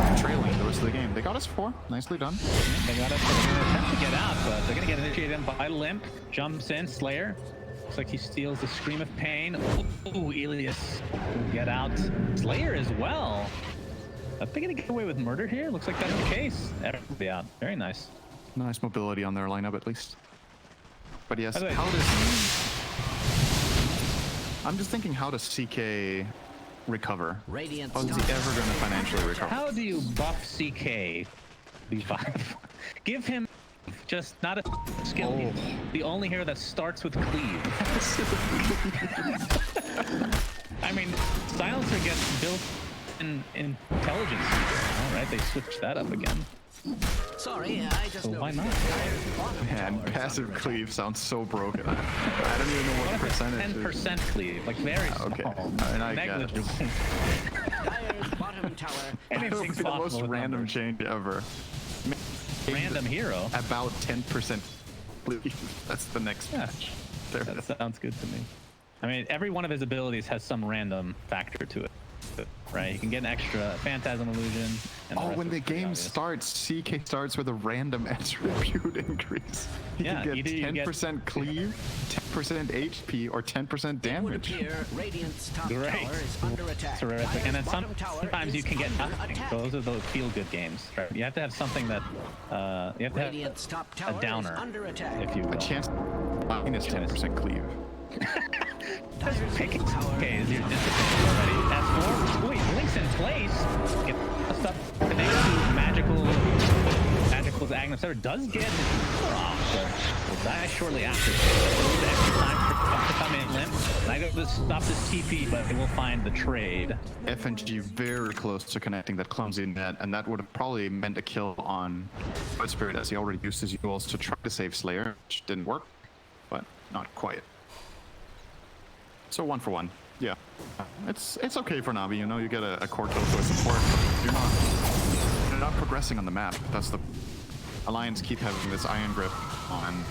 you're trailing the rest of the game. They got us 4. Nicely done. They got us. They're going to attempt to get out, but they're going to get initiated by Limp. Jumps in, Slayer. Looks like he steals the Scream of Pain. Ooh, Elias will get out. Slayer as well. Are they gonna get away with murder here? Looks like that's the case. Everybody out. Very nice. Nice mobility on their lineup at least. But yes, By the way, how does... I'm just thinking, how does CK recover? How is he ever going to financially recover? how do you buff CK B5? Give him just not a skill. The only hero that starts with cleave. I mean, Silencer gets built in intelligence. All right, they switched that up again. Sorry, I just So why not? Man, passive cleave sounds so broken. I don't even know what percentage. 10% cleave, like very small. Okay, and I get it. Negligible. That would be the most random change ever. Random hero. About 10% cleave. That's the next patch. That sounds good to me. I mean, every one of his abilities has some random factor to it, right? You can get an extra Phantasm Illusion. And when the game starts, CK starts with a random attribute increase. You can get 10% cleave, 10% HP, or 10% damage. Great. Terrific. And then sometimes you can get nothing. Those are those feel-good games, right? You have to have something that, you have to have a downer, if you will. A chance minus 10% cleave. Just picking okay, is your discipline already? S4? Wait, Blink's in place. Get stuff connected to magical Magical's Aghanim Scepter does get his Uber off, but will die shortly after. There's extra time for Puck to come in limp. And I go to stop this TP, but they will find the trade. FNG very close to connecting that clumsy net, and that would have probably meant a kill on Blood Spirit, as he already used his Euls to try to save Slayer, which didn't work, but not quite. So 1 for 1. Yeah, it's okay for Navi. You know, you get a core kill to a support, but you're not progressing on the map. That's the Alliance keep having this iron grip on,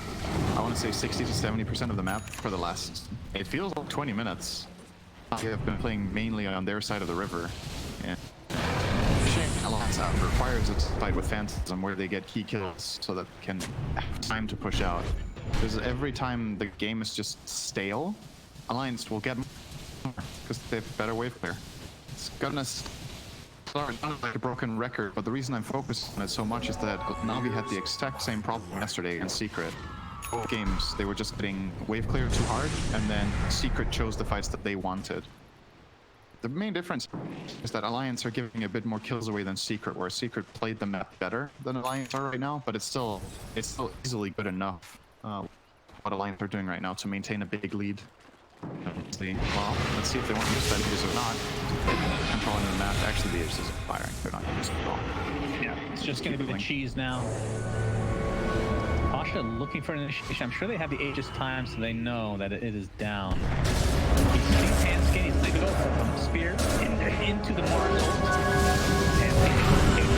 I want to say 60 to 70% of the map for the last, it feels like 20 minutes. They have been playing mainly on their side of the river, and Alliance out requires it to fight with Phantasm where they get key kills so that they can have time to push out. Because every time the game is just stale, Alliance will get more because they have better wave clear. It's gonna start like a broken record, but the reason I'm focused on it so much is that Navi had the exact same problem yesterday in Secret. Both games, they were just getting wave clear too hard, and then Secret chose the fights that they wanted. The main difference is that Alliance are giving a bit more kills away than Secret, where Secret played the map better than Alliance are right now, but it's still easily good enough. What Alliance are doing right now to maintain a big lead. Well, let's see if they want to use that Aegis or not. Controlling the map, actually the Aegis isn't firing. They're not using it at all. Yeah, it's just going to be the cheese now. Pasha looking for an initiation. I'm sure they have the Aegis time, so they know that it is down. He's setting Tanskin. He's going to go from Spear into the Mars. Tanskin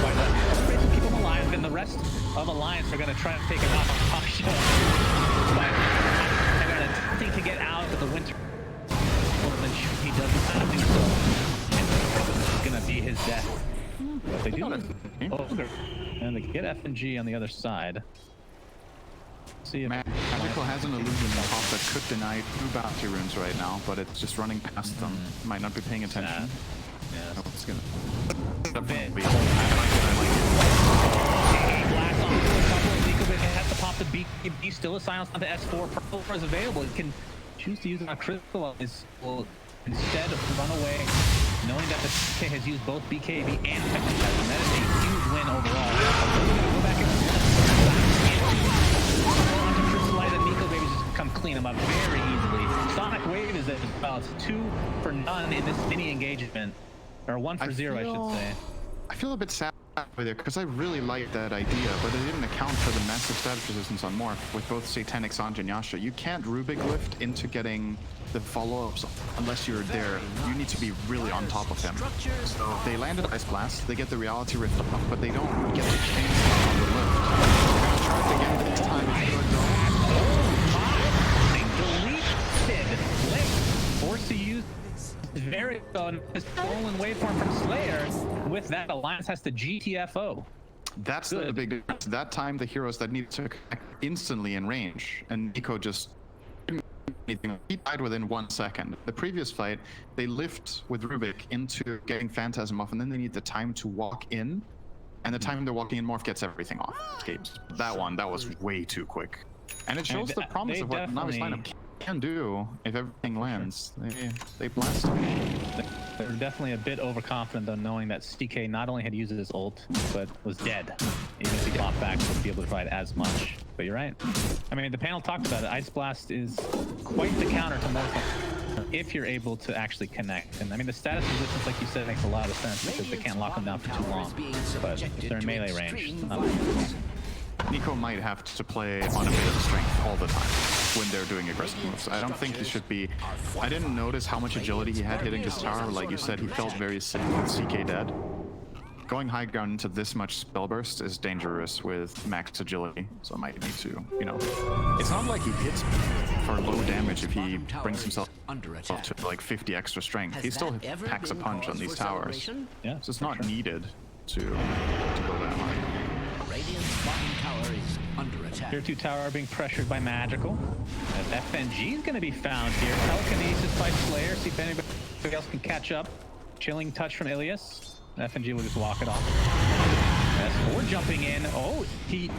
quite well. To keep him alive, and the rest of Alliance are going to try to take him out of Pasha. But they're attempting to get out of the winter. Well, then he doesn't have to, so it's going to be his death. But they do Ogre, and they get FNG on the other side. See if Magical has an illusion pop that could deny 2 bounty runes right now, but it's just running past them. Might not be paying attention. Yeah, it's gonna. A bit. I like it. Blast on a couple of Nikovic has to pop the BKB. Still a silence on the S4. Purple is available. He can choose to use it on Crystallize. Will instead run away, knowing that the CK has used both BKB and Petrified. And that is a huge win overall. Go back and Crystallize and Nico Babies just come clean him up very easily. Sonic Wave is about 2 for none in this mini engagement. Or 1 for 0, I should say. I feel a bit sad with it because I really like that idea, but it didn't account for the massive status resistance on Morph with both Satanic Sanj and Yasha. You can't Rubik lift into getting the follow-ups unless you're there. You need to be really on top of them. So they landed Ice Blast, they get the Reality Rift off, but they don't get the chainsaw on the lift. They're gonna try it again this time. Forced to use very his stolen waveform from Slayer. With that, Alliance has to GTFO. That's the big difference. That time, the heroes that needed to connect instantly in range, and Nico just didn't do anything. He died within 1 second. The previous fight, they lift with Rubik into getting Phantasm off, and then they need the time to walk in. And the time they're walking in, Morph gets everything off. That was way too quick. And it shows the promise of what Navi's lineup can do if everything lands. They blast them. They're definitely a bit overconfident though, knowing that CK not only had used his ult, but was dead. Even if he got back, wouldn't be able to provide as much. But you're right. I mean, the panel talked about it. Ice Blast is quite the counter to Morph if you're able to actually connect. And I mean, the status resistance, like you said, makes a lot of sense because they can't lock them down for too long. But if they're in melee range, Nico might have to play on a bit of strength all the time when they're doing aggressive moves. I don't think he should be. I didn't notice how much agility he had hitting his tower. Like you said, he felt very safe with CK dead. Going high ground into this much spell burst is dangerous with max agility, so I might need to, you know. It's not like he hits for low damage if he brings himself up to like 50 extra strength. He still packs a punch on these towers. Yeah, so it's not needed to go that high. Radiant's bottom tower is under attack. Tier 2 tower being pressured by Magical. As FNG is going to be found here. Telekinesis by Slayer. See if anybody else can catch up. Chilling touch from Ilias. FNG will just walk it off. S4 jumping in. Oh, he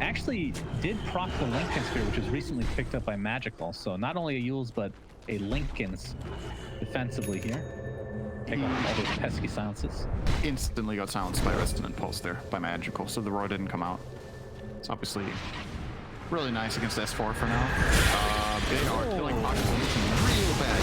actually did proc the Lincoln Spear, which was recently picked up by Magical. So not only a Yule's, but a Lincoln's defensively here. Take off all those pesky silences. Instantly got silenced by Resonant Pulse there, by Magical, so the roar didn't come out. It's obviously really nice against S4 for now. They are killing Pushka real bad.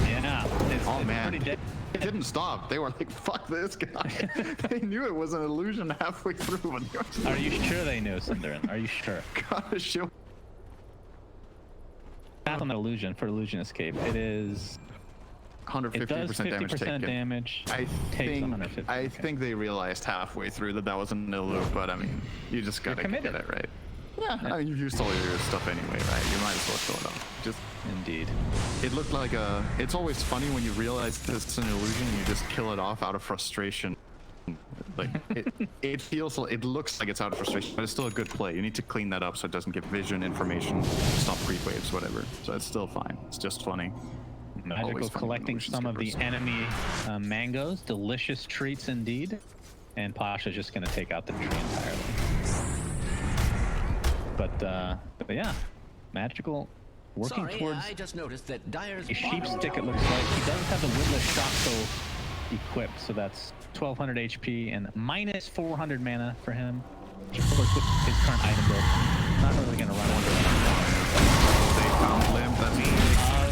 Yeah. Oh man, it didn't stop. They were like, "Fuck this guy." They knew it was an illusion halfway through. When they were Are you sure they knew, Cinderin? Are you sure? Gotta show. Math on the illusion for illusion escape. It is. 150% It does 50% damage taken. damage. I Okay. think they realized halfway through that that wasn't an illusion, but I mean, you just gotta get committed. it right. Yeah, I mean, you've used all your stuff anyway, right? You might as well throw it off. Just Indeed. it looked like a. It's always funny when you realize that it's an illusion and you just kill it off out of frustration. Like it feels, it looks like it's out of frustration, but it's still a good play. You need to clean that up so it doesn't give vision information, stop creep waves, whatever. So it's still fine. It's just funny. Magical Always funny collecting when some of the illusions enemy mangoes. Delicious treats indeed. And Pasha's just going to take out the tree entirely. But yeah, magical working Sorry, towards I just noticed that Dyer's a sheep stick. It looks like he does have the Windless Shotco equipped, so that's 1200 HP and minus 400 mana for him. Of course, with his current item build, not really going to run under They found Limb. That's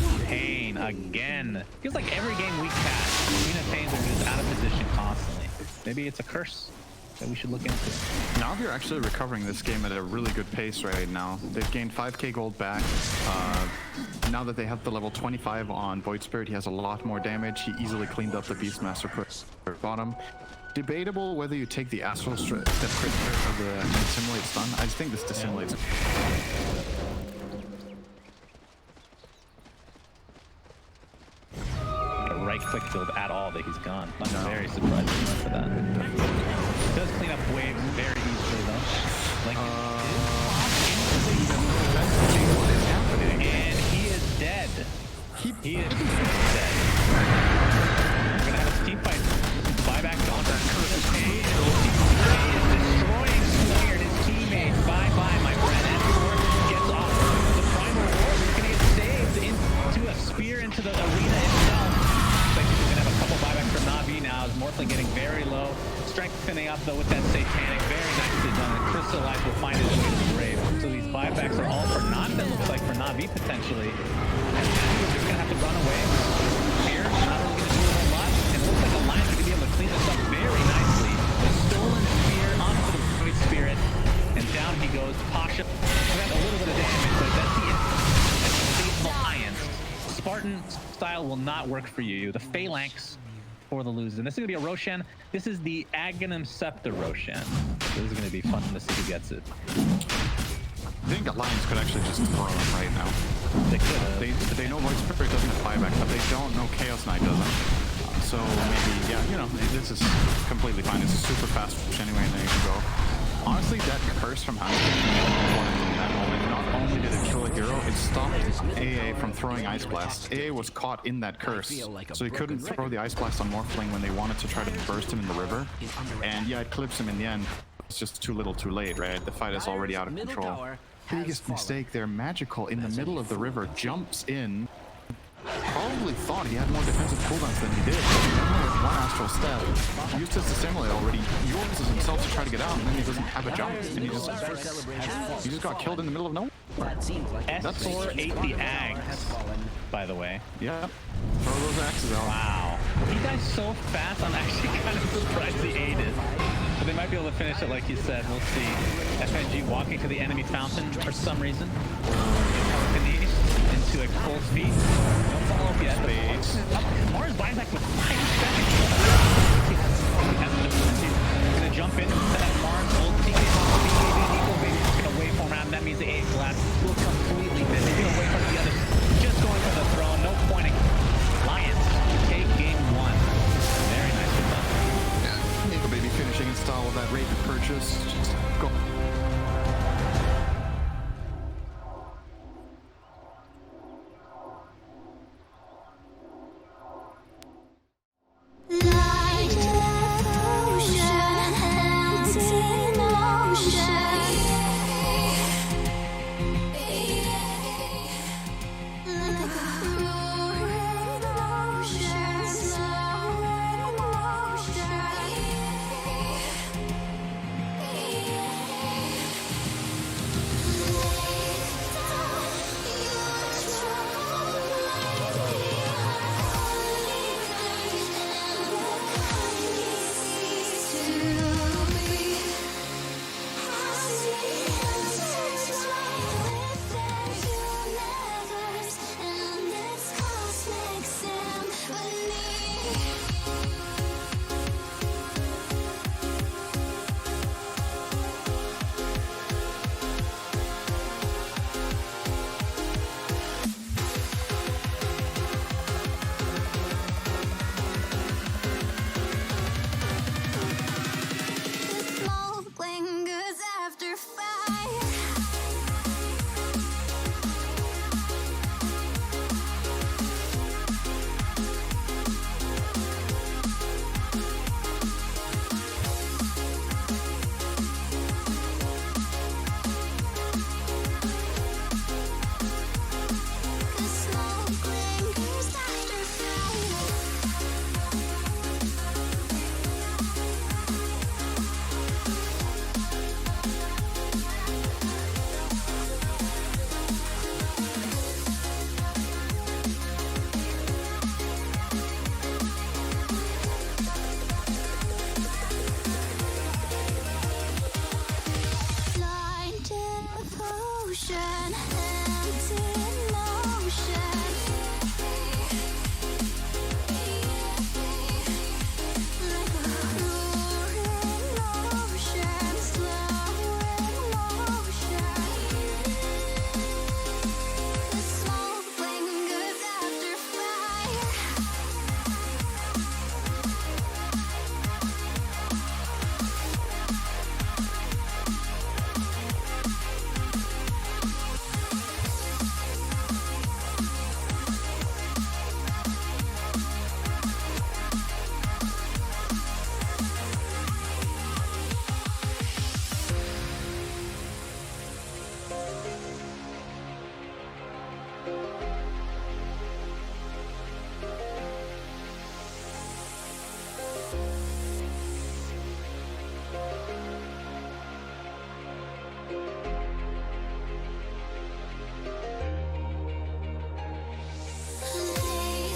of pain again. Feels like every game we catch, Arena Pains are just out of position constantly. Maybe it's a curse that we should look into. Navi are actually recovering this game at a really good pace right now. They've gained 5k gold back. Now that they have the level 25 on Void Spirit, he has a lot more damage. He easily cleaned up the Beastmaster put bottom. Debatable whether you take the Astral Step Crit or the Dissimulate Stun. I just think this Dissimulates. Right click build at all that he's gone. I'm very surprised for that. Does clean up waves very easily though. Like and he is dead. He is dead. We're gonna have a team fight. Buyback on that curse page. He is destroying Slayard, his teammate. Bye-bye, my friend. And gets off the primal orb. He's gonna get saved into a spear into the arena itself. Like he's gonna have a couple buybacks from Navi now. As Morphling getting very low. Strengthening up though with that satanic. Very nicely done. And Crystallize will find his way to the grave. So these buybacks are all for Navi. That looks like for Navi potentially. And Navi is just gonna have to run away. Here, not really gonna do a whole lot. And it looks like Alliance is gonna be able to clean this up very nicely. The stolen spear onto the Void Spirit. And down he goes. Pasha got a little bit of damage, but that's the Alliance. Spartan style will not work for you. The Phalanx for the lose. And this is going to be a Roshan. This is the Aghanim Scepter Roshan. This is going to be fun to see who gets it. I think Alliance could actually just throw him right now. They could. They know Void Spirit doesn't have buyback, but they don't know Chaos Knight doesn't. So maybe, yeah, you know, this is completely fine. It's a super fast push anyway, and there you can go. Honestly, that curse from Hanzo in that moment, not only did it kill a hero, it stopped AA from throwing Ice Blast. AA was caught in that curse, so he couldn't throw the Ice Blast on Morphling when they wanted to try to burst him in the river. And yeah, it clips him in the end. It's just too little too late, right? The fight is already out of control. Biggest mistake there, Magical in the middle of the river jumps in. Probably thought he had more defensive cooldowns than he did. Remember with one Astral Step, used his Dissimulate already, uses himself to try to get out, and then he doesn't have a jump, and he just got killed in the middle of nowhere. S4 ate the Ags, by the way. Yeah, throw those axes out. Wow. He dies so fast, I'm actually kind of surprised he ate it. But they might be able to finish it like you said, we'll see. FNG walking to the enemy fountain for some reason. Into a full speed. No follow-up yet. Mars buys back with 5 seconds. He's gonna jump in, set up Mars, ult, equal baby, gonna wait for him. That means the A class will completely miss. He's gonna wait for the others. Just going for the throne, no pointing. Lions take game 1. Very nicely done. Yeah, Eagle Baby finishing in style with that Raven purchase. Just go. Like ocean, empty ocean. ocean, empty motion. Like a roaring ocean, slow motion. The smoke lingers after fire. Lay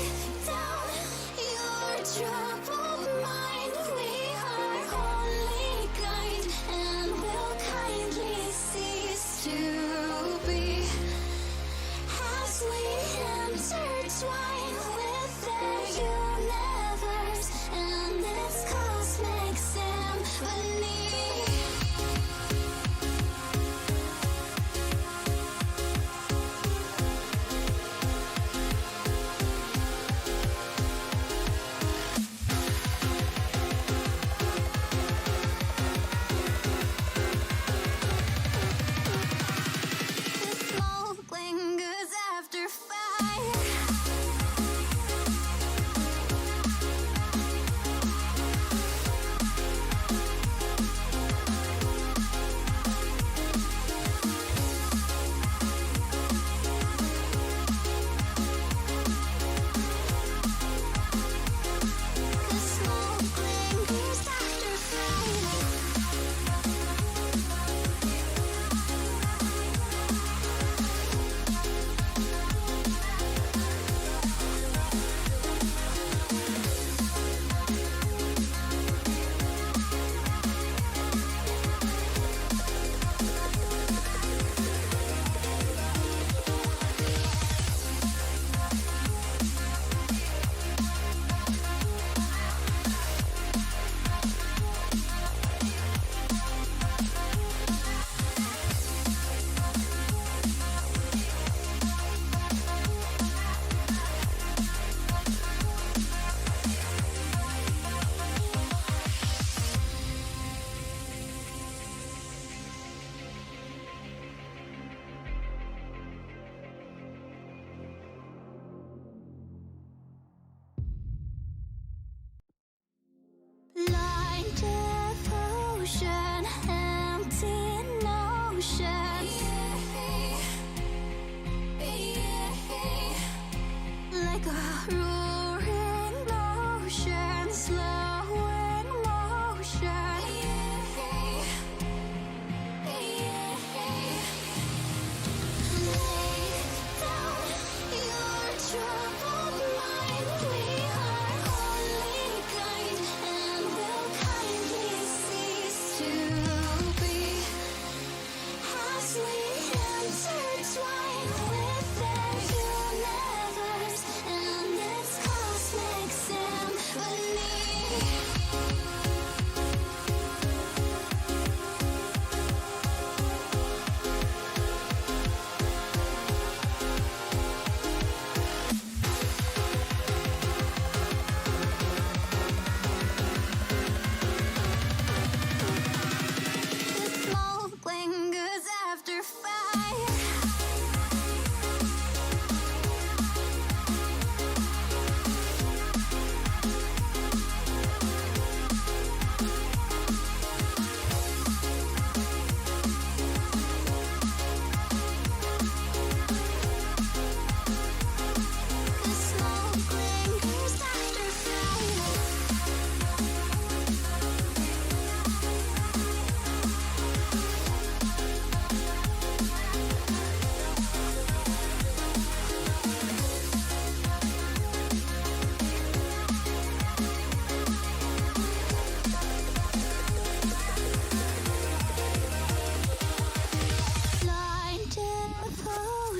down your troubled mind. We are only kind and will kindly cease to be as we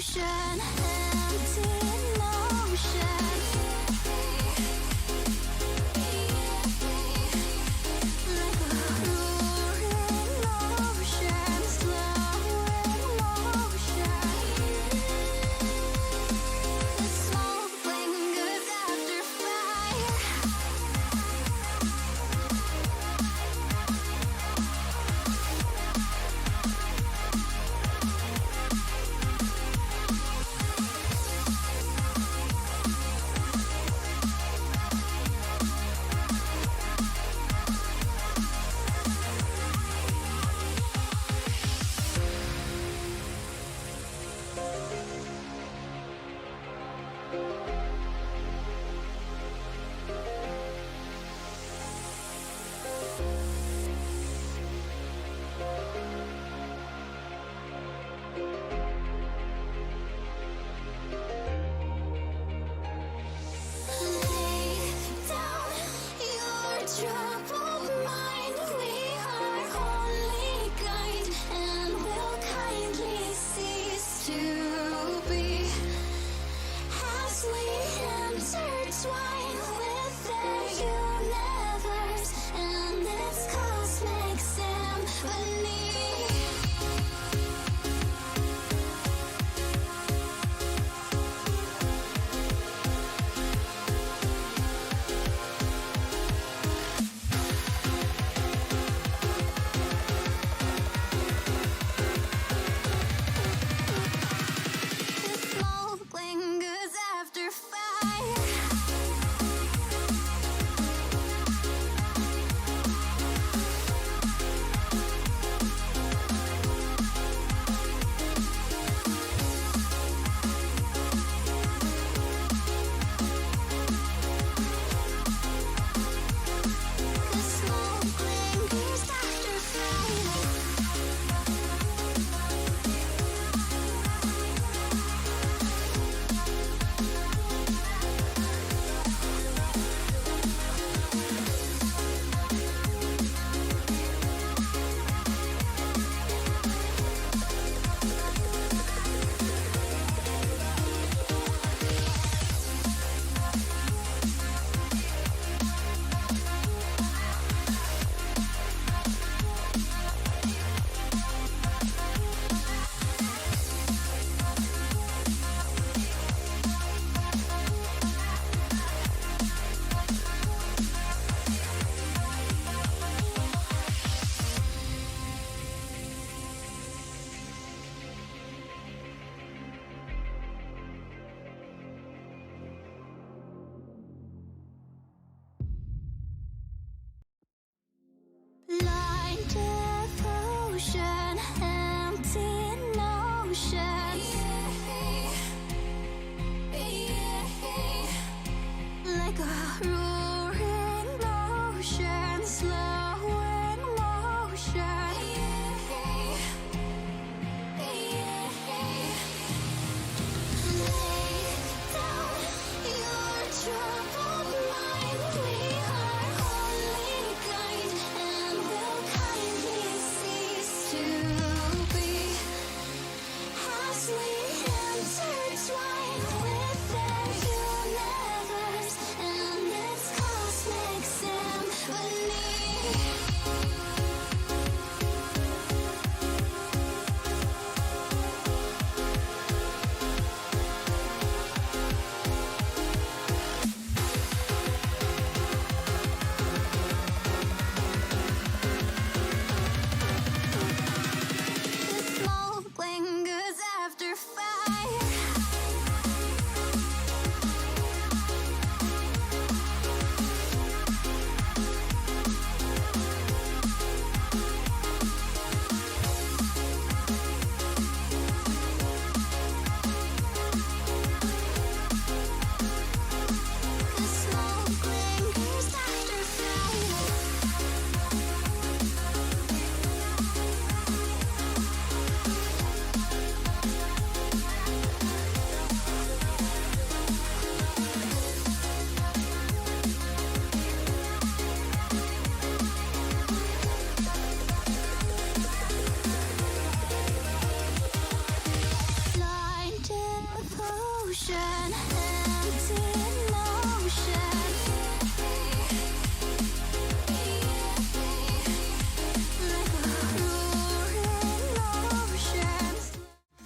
ocean, empty motion. Like a roaring ocean, slow motion. The smoke lingers after fire. motion, empty motion. Like a roaring ocean.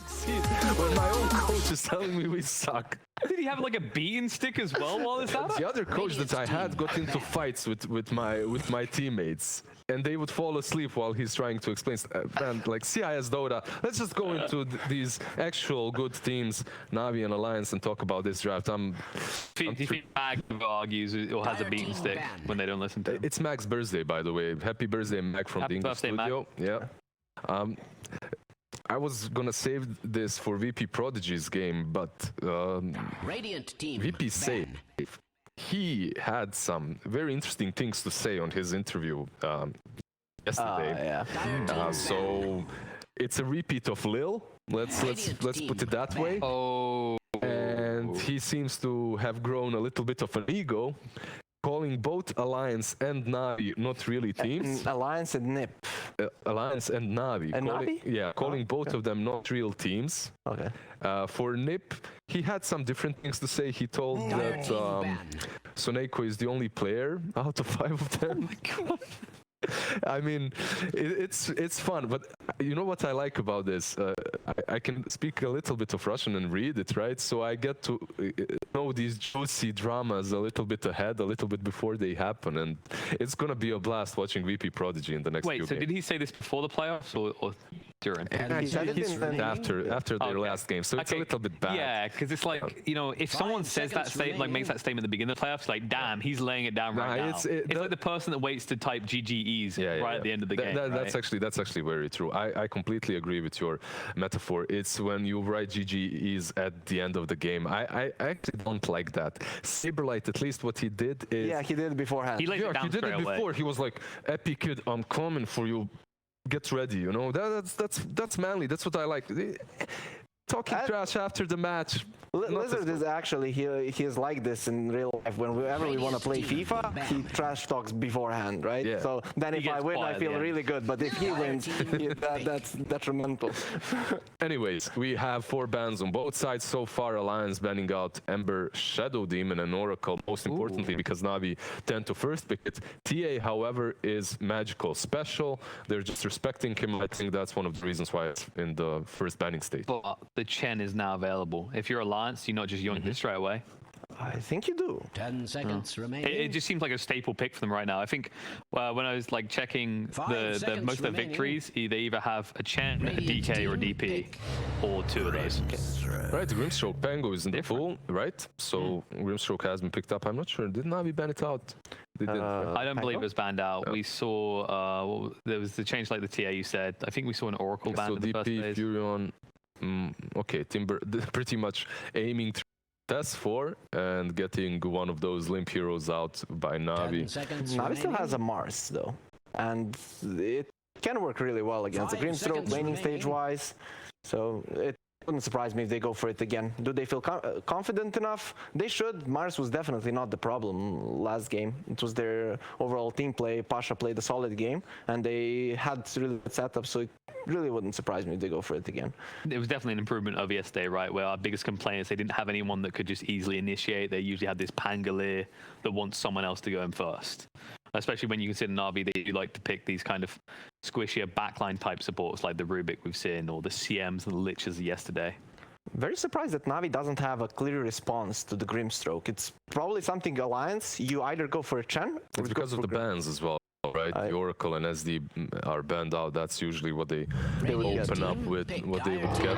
See, when my own coach is telling me we suck. Did he have like a beating stick as well while this happened? The other coach that I had got into fights with my teammates, and they would fall asleep while he's trying to explain. Man, like CIS Dota, let's just go into these actual good teams, Navi and Alliance, and talk about this draft. Do you think Mag argues or has a beating stick when they don't listen to him? It's Mac's birthday, by the way. Happy birthday, Mac, from Happy the English birthday, Mac. studio. Yeah. I was gonna save this for VP Prodigy's game, but Radiant team. VP safe. He had some very interesting things to say on his interview yesterday. Yeah. So it's a repeat of Lil. Let's put it that way. Oh. And he seems to have grown a little bit of an ego, calling both Alliance and Navi not really teams. Alliance and NIP. Alliance and Navi. And calling, Navi? Yeah, calling both of them not real teams. Okay. For NIP, he had some different things to say. He told that Soneko is the only player out of 5 of them. Oh my God. I mean, it's fun, but you know what I like about this? I can speak a little bit of Russian and read it, right? So I get to know these juicy dramas a little bit ahead, a little bit before they happen, and it's gonna be a blast watching VP Prodigy in the next few Wait, so games. did he say this before the playoffs or during? He said it in the- after their last game, so it's a little bit bad. Yeah, because it's like, you know, if someone says that statement, like makes that statement at the beginning of the playoffs, like, damn, he's laying it down right now. It's like the person that waits to type GGEs right at the end of the game. That's actually very true. I completely agree with your metaphor. It's when you write GGEs at the end of the game. I actually don't like that. Saberlight, at least what he did is... Yeah, he did it beforehand. He laid it down he did straight it away. before. He was like, "Epic Kid, I'm coming for you. Get ready." You know, that's manly. That's what I like. Talking trash after the match. Lizard is actually he is like this in real life. Whenever we want to play FIFA, he trash talks beforehand, right? Yeah. So then if I gets win, I quiet at feel the end. really good. But if he wins, that's detrimental. Anyways, we have 4 bans on both sides so far. Alliance banning out Ember, Shadow Demon, and Oracle. Most importantly, because Navi tend to first pick it. TA, however, is Magical Special. They're just respecting him. I think that's one of the reasons why it's in the first banning stage. But the Chen is now available. If you're Alliance, you're not just yoink it straight away. I think you do. 10 seconds remaining. It just seems like a staple pick for them right now. I think when I was like checking 5 the seconds most of the remaining. victories, they either have a Chen, a Radiant DK, or a team DP, pick. or 2 of those. Right, Grimstroke Pango is in the pool, right? So Grimstroke has been picked up. I'm not sure. Did Navi ban it out? They didn't. I don't believe it was banned out. We saw there was the change like the TA you said. I think we saw an Oracle ban So in the first DP, phase. Furion, okay, Timber, pretty much aiming through Test 4 and getting one of those limp heroes out by 10 Navi. seconds Navi still remaining. has a Mars though, and it can work really well against the 5 Grimstroke seconds laning remaining. stage-wise. So it wouldn't surprise me if they go for it again. Do they feel confident enough? They should. Mars was definitely not the problem last game. It was their overall team play. Pasha played a solid game, and they had really good setup, so it really wouldn't surprise me if they go for it again. It was definitely an improvement of yesterday, right? Where our biggest complaint is they didn't have anyone that could just easily initiate. They usually had this Pangolier that wants someone else to go in first. Especially when you consider Navi, they do like to pick these kind of squishier backline type supports like the Rubik we've seen, or the CMs and the Liches yesterday. Very surprised that Navi doesn't have a clear response to the Grimstroke. It's probably something Alliance. You either go for a Chen, or It's you go because of for the bans as well, right? The Oracle and SD are banned out. That's usually what they would get. open up with, what they would get.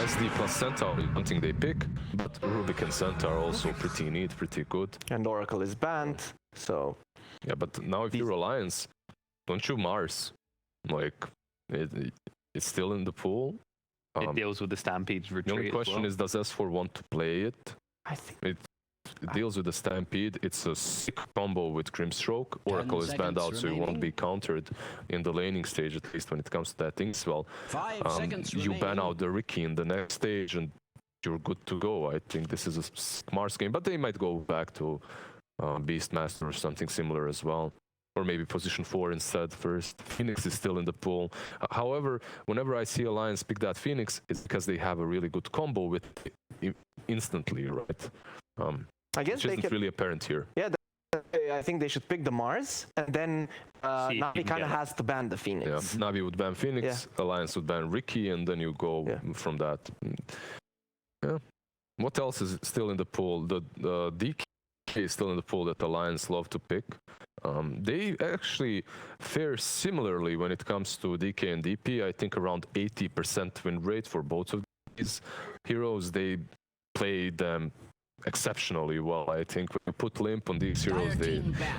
SD plus Centaur is something they pick, but Rubik and Centaur are also pretty neat, pretty good. And Oracle is banned, so Yeah, but now if you're Alliance, don't you Mars? Like, it's still in the pool. It deals with the Stampede's retreat. The only question is, does S4 want to play it? I think It deals with the Stampede. It's a sick combo with Grimstroke. Oracle is banned out, so it won't be countered in the laning stage, at least when it comes to that thing. Well, 5 seconds you ban remaining. out the Ricky in the next stage, and you're good to go. I think this is a Mars game, but they might go back to Beastmaster or something similar as well. Or maybe position 4 instead first. Phoenix is still in the pool. However, whenever I see Alliance pick that Phoenix, it's because they have a really good combo with instantly, right? I guess Which they isn't could. really apparent here. Yeah, I think they should pick the Mars, and then See if you Navi can kind of get it. has to ban the Yeah, Phoenix. Navi would ban Phoenix, Alliance would ban Ricky, and then you go from that. Yeah. What else is still in the pool? The DK is still in the pool that Alliance love to pick. They actually fare similarly when it comes to DK and DP. I think around 80% win rate for both of these heroes. They play them exceptionally well. I think when you put Limp on these heroes,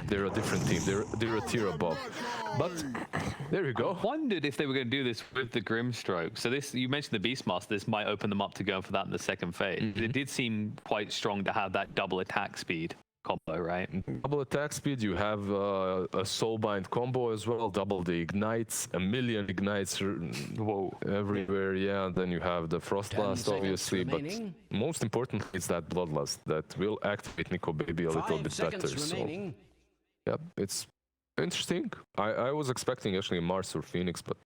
they're a different team. They're a tier above. But there you go. I wondered if they were going to do this with the Grimstroke. So this, you mentioned the Beastmaster. This might open them up to going for that in the second phase. It did seem quite strong to have that double attack speed combo, right? Double attack speed, you have a soulbind combo as well, double the ignites, a million ignites everywhere, yeah, and then you have the frost blast obviously, but most importantly it's that bloodlust that will activate Nico Baby a little bit better. So yeah, it's interesting. I was expecting actually Mars or Phoenix, but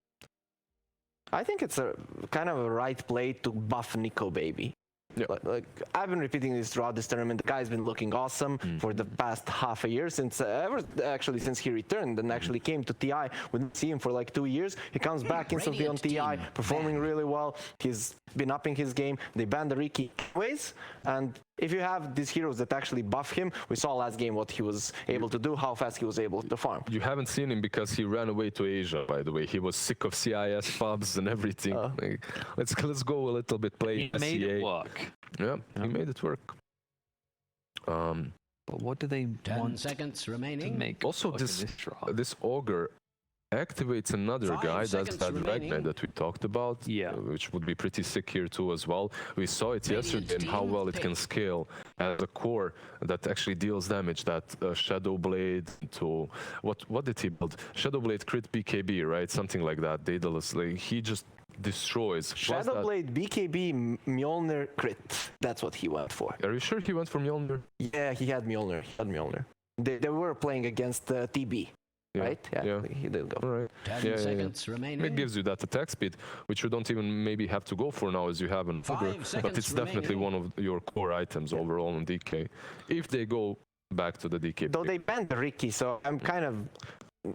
I think it's a kind of a right play to buff Nico Baby. Yeah. Like I've been repeating this throughout this tournament. The guy's been looking awesome for the past half a year since since he returned and actually came to TI. We didn't see him for like 2 years. He comes back instantly on TI, performing really well. He's been upping his game. They banned the Riki anyways, and if you have these heroes that actually buff him, we saw last game what he was able to do, how fast he was able to farm. You haven't seen him because he ran away to Asia, by the way. He was sick of CIS pubs and everything. Like, let's go a little bit play He made it work. Yeah, he made it work. But what do they 10 want seconds to remaining. make? Also, work in this draft? this Ogre activates another 5 guy, that's seconds that remaining. Ragnar that we talked about, Yeah. which would be pretty sick here too as well. We saw it yesterday and how team well it can scale as a core that actually deals damage. That Shadow Blade to what did he build? Shadow Blade crit BKB, right? Something like that. Daedalus, like he just destroys. Plus Shadow that- Blade, BKB, Mjolnir crit. That's what he went for. Are you sure he went for Mjolnir? Yeah, he had Mjolnir. They were playing against TB, Yeah. right? Yeah, he did go. All right. 10 seconds remaining. It gives you that attack speed, which you don't even maybe have to go for now as you have an 5 Ogre, but seconds it's definitely remaining. one of your core items overall in DK. If they go back to the DK. Though they banned the Riki, so I'm kind of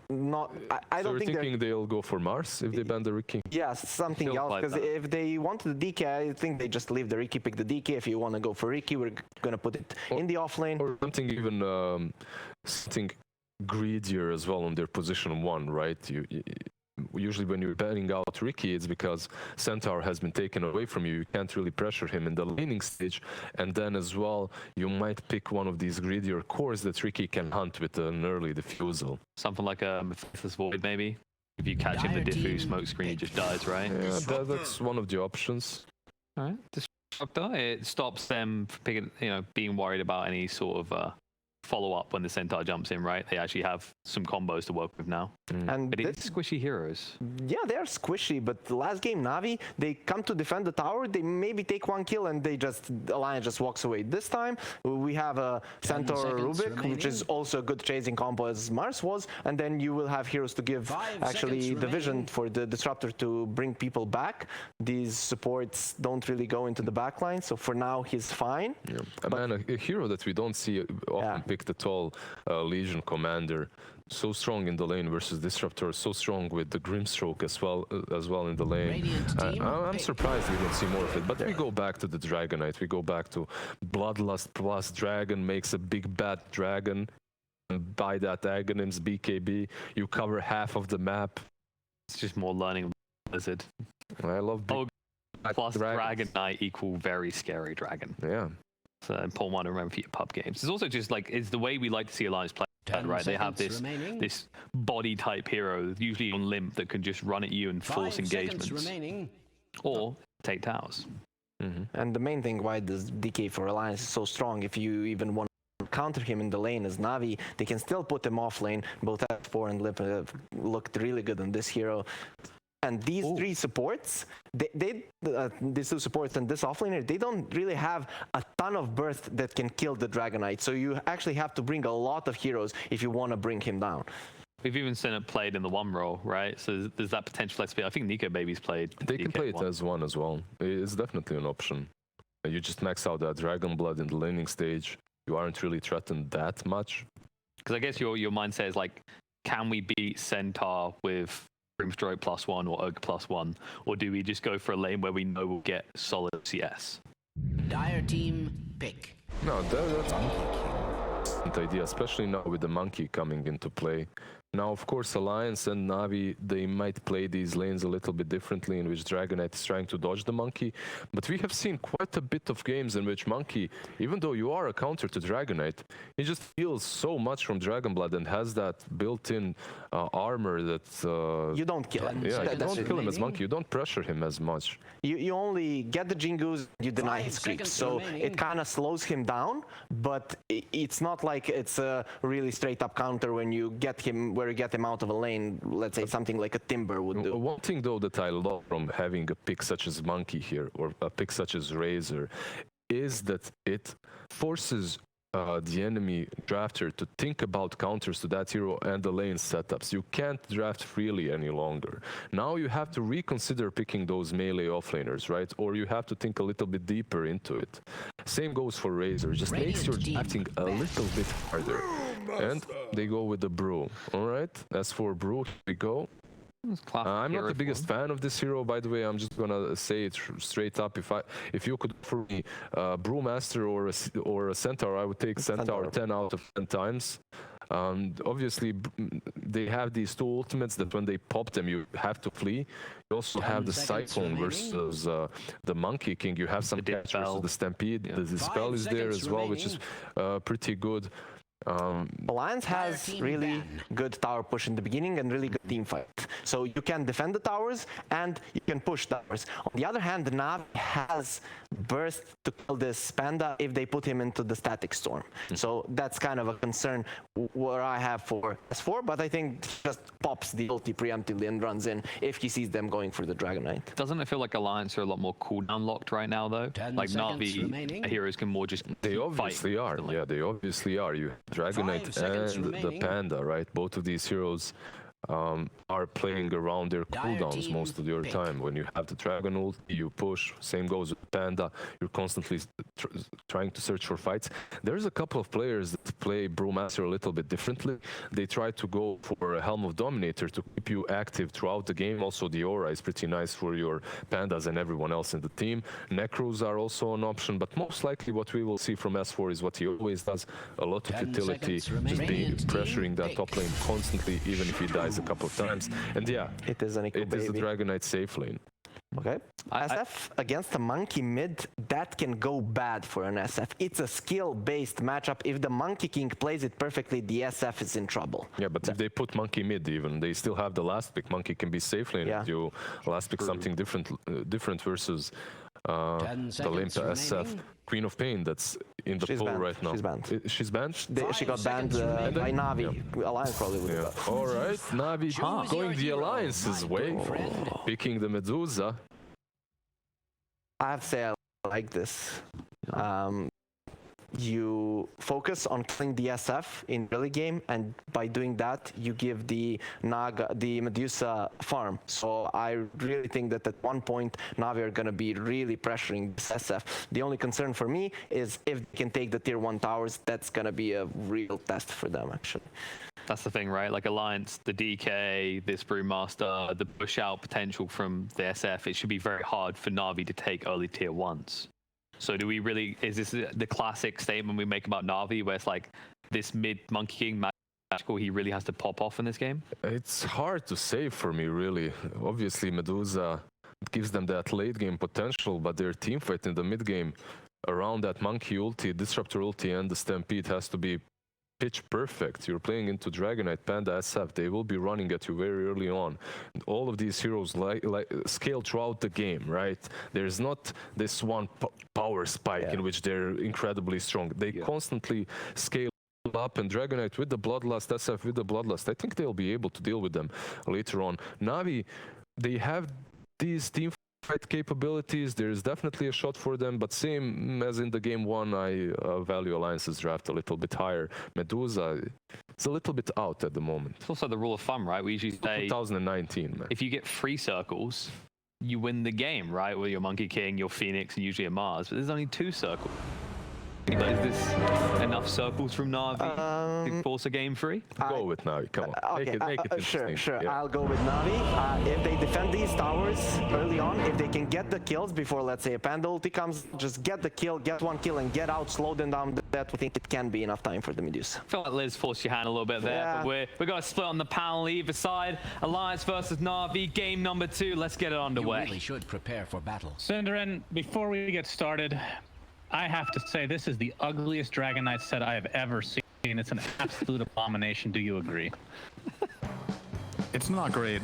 not. I So don't you're think thinking they'll go for Mars if they ban the Ricky? yeah, something Still else. fight Because that. if they wanted the DK, I think they just leave the Riki, pick the DK. If you want to go for Riki, we're gonna put it in the offlane. Or something even something greedier as well on their position 1, right? Usually when you're banning out Ricky, it's because Centaur has been taken away from you. You can't really pressure him in the laning stage. And then as well, you might pick one of these greedier cores that Ricky can hunt with an early diffusal. Something like a Mephistos Void, maybe. If you catch him in the diffuse smoke screen, he just dies, right? Yeah, that's one of the options. All right. Disruptor. It stops them from picking, being worried about any sort of follow up when the Centaur jumps in, right? They actually have some combos to work with now. And But it's squishy heroes. yeah, they are squishy. But the last game, Navi, they come to defend the tower. They maybe take 1 kill and Alliance just walks away. This time we have a Centaur seconds Rubik, which is remaining. also a good chasing combo as Mars was. And then you will have heroes to give 5 actually seconds the vision remaining. for the Disruptor to bring people back. These supports don't really go into the backline, so for now he's fine. Yeah. A hero that we don't see often picked at all, Legion Commander. So strong in the lane versus Disruptor, so strong with the Grimstroke as well in the lane. Radiant team I'm pick. surprised we don't see more of it, but we go back to the Dragonite. We go back to Bloodlust plus Dragon makes a big bad dragon. And by that Aghanim's BKB, you cover half of the map. It's just more learning of Blizzard. I love big bad Plus dragons. Dragon Knight equal very scary dragon. Yeah. So important one to remember for your pub games. It's also just like, it's the way we like to see Alliance play, 10 right? They have seconds this remaining. this body type hero, usually on limp, that can just run at you and 5 force seconds engagements. remaining. Or take towers. And the main thing why this DK for Alliance is so strong, if you even want to counter him in the lane as Navi, they can still put him off lane. Both F4 and Lip looked really good on this hero. And these 3 supports, these 2 supports and this offlaner, they don't really have a ton of burst that can kill the Dragonite. So you actually have to bring a lot of heroes if you want to bring him down. We've even seen it played in the 1 role, right? So there's that potential flexibility. I think Nico Baby's played. They can DK play it one. as 1 as well. It's definitely an option. You just max out that Dragon Blood in the laning stage. You aren't really threatened that much. Because I guess your mindset is like, can we beat Centaur with Grimstroke +1 or Ogre +1? Or do we just go for a lane where we know we'll get solid CS? Dire team, pick. No, that's a good idea, especially now with the monkey coming into play. Now, of course, Alliance and Navi, they might play these lanes a little bit differently, in which Dragonite is trying to dodge the monkey. But we have seen quite a bit of games in which monkey, even though you are a counter to Dragonite, he just feels so much from Dragon Blood and has that built-in armor that... You don't kill him. Yeah, you That's don't kill him as monkey. You don't pressure him as much. You only get the Jingoos, you deny his creeps. So it kind of slows him down, but it's not like it's a really straight-up counter when you get him, where you get him out of a lane, let's say something like a Timber would do. One thing, though, that I love from having a pick such as Monkey here, or a pick such as Razor, is that it forces the enemy drafter to think about counters to that hero and the lane setups. You can't draft freely any longer. Now you have to reconsider picking those melee offlaners, right? Or you have to think a little bit deeper into it. Same goes for Razor. Just makes your drafting a little bit harder. And they go with the Brew. All right, as for Brew, here we go. I'm not the biggest fan of this hero, by the way. I'm just gonna say it straight up. If you could offer me Brewmaster or a Centaur, I would take Centaur 10 out of 10 times. Obviously, they have these two ultimates that when they pop them, you have to flee. You also have the Cyclone versus the Monkey King. You have some catch versus the Stampede. The Dispel is there as well, which is pretty good. Alliance has really good tower push in the beginning and really good team fight. So you can defend the towers and you can push towers. On the other hand, Navi has burst to kill this Panda if they put him into the Static Storm. So that's kind of a concern where I have for S4, but I think he just pops the ulti preemptively and runs in if he sees them going for the Dragonite. Doesn't it feel like Alliance are a lot more cooldown locked right now, though? Like Navi heroes can more just They obviously are. Yeah, they obviously are. You Dragonite and the Panda, right? Both of these heroes are playing around their cooldowns most of your time. When you have the Dragon ult, you push. Same goes with Panda. You're constantly trying to search for fights. There's a couple of players that play Brewmaster a little bit differently. They try to go for a Helm of Dominator to keep you active throughout the game. Also, the aura is pretty nice for your Pandas and everyone else in the team. Necros are also an option, but most likely what we will see from S4 is what he always does. A lot of utility, just pressuring that top lane constantly, even if he dies a couple of times. And yeah, it is a Dragonite safe lane. Okay. SF against a Monkey mid, that can go bad for an SF. It's a skill-based matchup. If the Monkey King plays it perfectly, the SF is in trouble. Yeah, but if they put Monkey mid even, they still have the last pick. Monkey can be safe lane if you last pick something different versus the Limpa SF. Queen of Pain that's in the pool right now. She's banned. She's banned? She got banned by Navi. Alliance probably would have. All right, Navi going the Alliance's way, picking the Medusa. I have to say I like this. You focus on killing the SF in early game, and by doing that, you give the Medusa farm. So I really think that at one point, Navi are going to be really pressuring this SF. The only concern for me is if they can take the tier 1 towers, that's going to be a real test for them, actually. That's the thing, right? Like Alliance, the DK, this Brewmaster, the push out potential from the SF, it should be very hard for Navi to take early tier 1s. So do we really, is this the classic statement we make about Navi where it's like this mid Monkey King magical, he really has to pop off in this game? It's hard to say for me, really. Obviously, Medusa gives them that late game potential, but their team fight in the mid game around that Monkey ulti, Disruptor ulti, and the Stampede has to be pitch perfect. You're playing into Dragonite, Panda, SF. They will be running at you very early on. And all of these heroes scale throughout the game, right? There's not this one power spike in which they're incredibly strong. They constantly scale up, and Dragonite with the Bloodlust, SF with the Bloodlust, I think they'll be able to deal with them later on. Navi, they have these team fight capabilities. There's definitely a shot for them, but same as in the game 1, I value Alliance's draft a little bit higher. Medusa, it's a little bit out at the moment. It's also the rule of thumb, right? We usually say 2019, man. If you get 3 circles, you win the game, right? With your Monkey King, your Phoenix, and usually a Mars. But there's only 2 circles. Is this enough circles from Navi to force a game free? Go with Navi. Come on. Okay, make it sure. interesting. Yeah. I'll go with Navi. If they defend these towers early on, if they can get the kills before, let's say, a Panda ulti comes, just get the kill, get 1 kill, and get out, slow them down. That we think it can be enough time for the Medusa. I feel like Liz forced your hand a little bit there, Yeah. but we're going to split on the panel either side. Alliance versus Navi, game number 2. Let's get it You underway. really should prepare for battle. Synderen, before we get started, I have to say this is the ugliest Dragon Knight set I have ever seen. It's an absolute abomination. Do you agree? It's not great.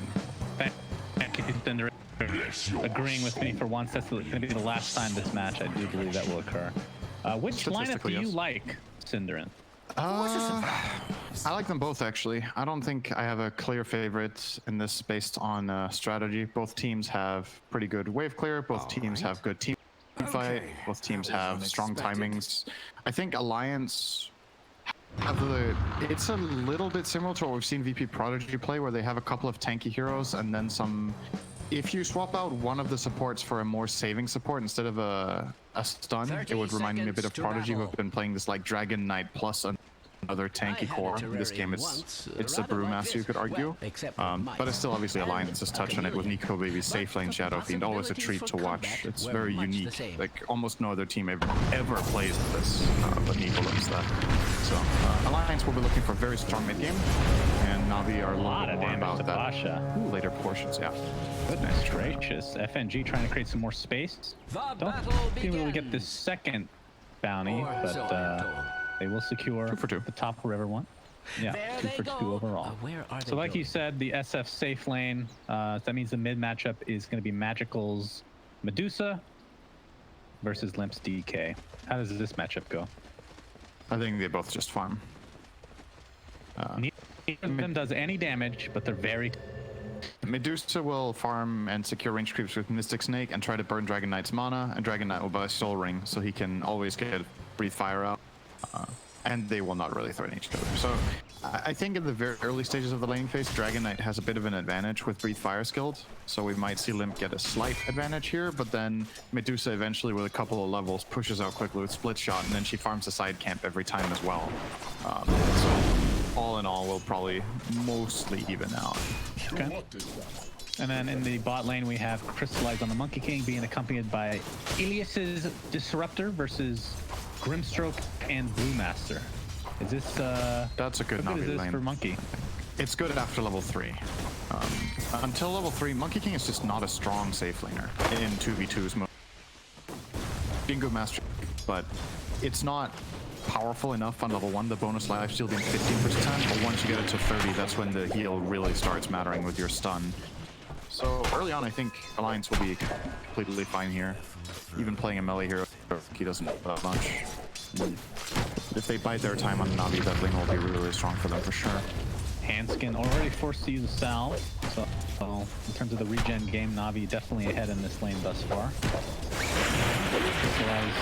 Thank you, Synderen, for agreeing with me for once. That's going to be the last time this match. I do believe that will occur. Which lineup do Statistically, you yes. like, Synderen? I like them both, actually. I don't think I have a clear favorite in this based on strategy. Both teams have pretty good wave clear. Both teams have good team fight. Both teams have strong timings. I think Alliance have it's a little bit similar to what we've seen VP Prodigy play, where they have a couple of tanky heroes and then some. If you swap out one of the supports for a more saving support instead of a stun, it would remind me a bit of Prodigy, who have been playing this like Dragon Knight plus another tanky core. In this game, it's the Brewmaster, you could argue. But it's still obviously Alliance's touch on it with Nico Baby's safe lane Shadow Fiend. Always a treat to watch. It's very unique. Like almost no other team ever plays this, but Nico loves that. So Alliance will be looking for a very strong mid game, and Navi are a lot more about that Pasha. later portions. Yeah. Goodness gracious. FNG trying to create some more space. Don't think we'll get this second bounty, but they will secure 2 for 2. the top river one. Yeah, 2 for 2 overall. So like you said, the SF safe lane, that means the mid matchup is going to be Magical's Medusa versus Limp's DK. How does this matchup go? I think they both just farm. Neither of them does any damage, but they're very... Medusa will farm and secure range creeps with Mystic Snake and try to burn Dragon Knight's mana, and Dragon Knight will buy Soul Ring so he can always get Breathe Fire out. And they will not really threaten each other. So I think in the very early stages of the laning phase, Dragon Knight has a bit of an advantage with Breathe Fire skilled. So we might see Limp get a slight advantage here, but then Medusa eventually with a couple of levels pushes out quickly with Split Shot, and then she farms a side camp every time as well. So all in all, we'll probably mostly even out. Okay. And then in the bot lane, we have Crystallize on the Monkey King being accompanied by Ilias's Disruptor versus Grimstroke and Brewmaster. Is this that's a good how good is Navi this lane for Monkey? It's good after level 3. Until level 3, Monkey King is just not a strong safe laner in 2v2s mode. Being good master, but it's not powerful enough on level 1. The bonus lifesteal being 15%, but once you get it to 30, that's when the heal really starts mattering with your stun. So early on, I think Alliance will be completely fine here. Even playing a melee hero, he doesn't that much. If they bide their time on Navi, that lane will be really strong for them for sure. Handskin already forced to use a salve, so in terms of the regen game, Navi definitely ahead in this lane thus far. Crystallize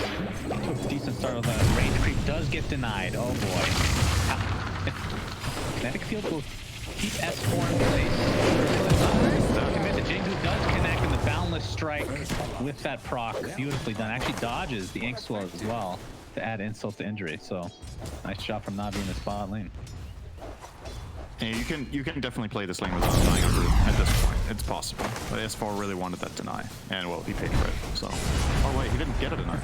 took a decent start with a range creep, does get denied. Oh boy. Kinetic field will keep S4 in place. Commit to Jingu does connect in the Boundless Strike with that proc. Beautifully done. Actually dodges the Ink Swell as well to add insult to injury. So nice job from Navi in the spot lane. Yeah, you can definitely play this lane without dying on Brew at this point. It's possible. But S4 really wanted that deny. And well, he paid for it. So oh wait, he didn't get a deny.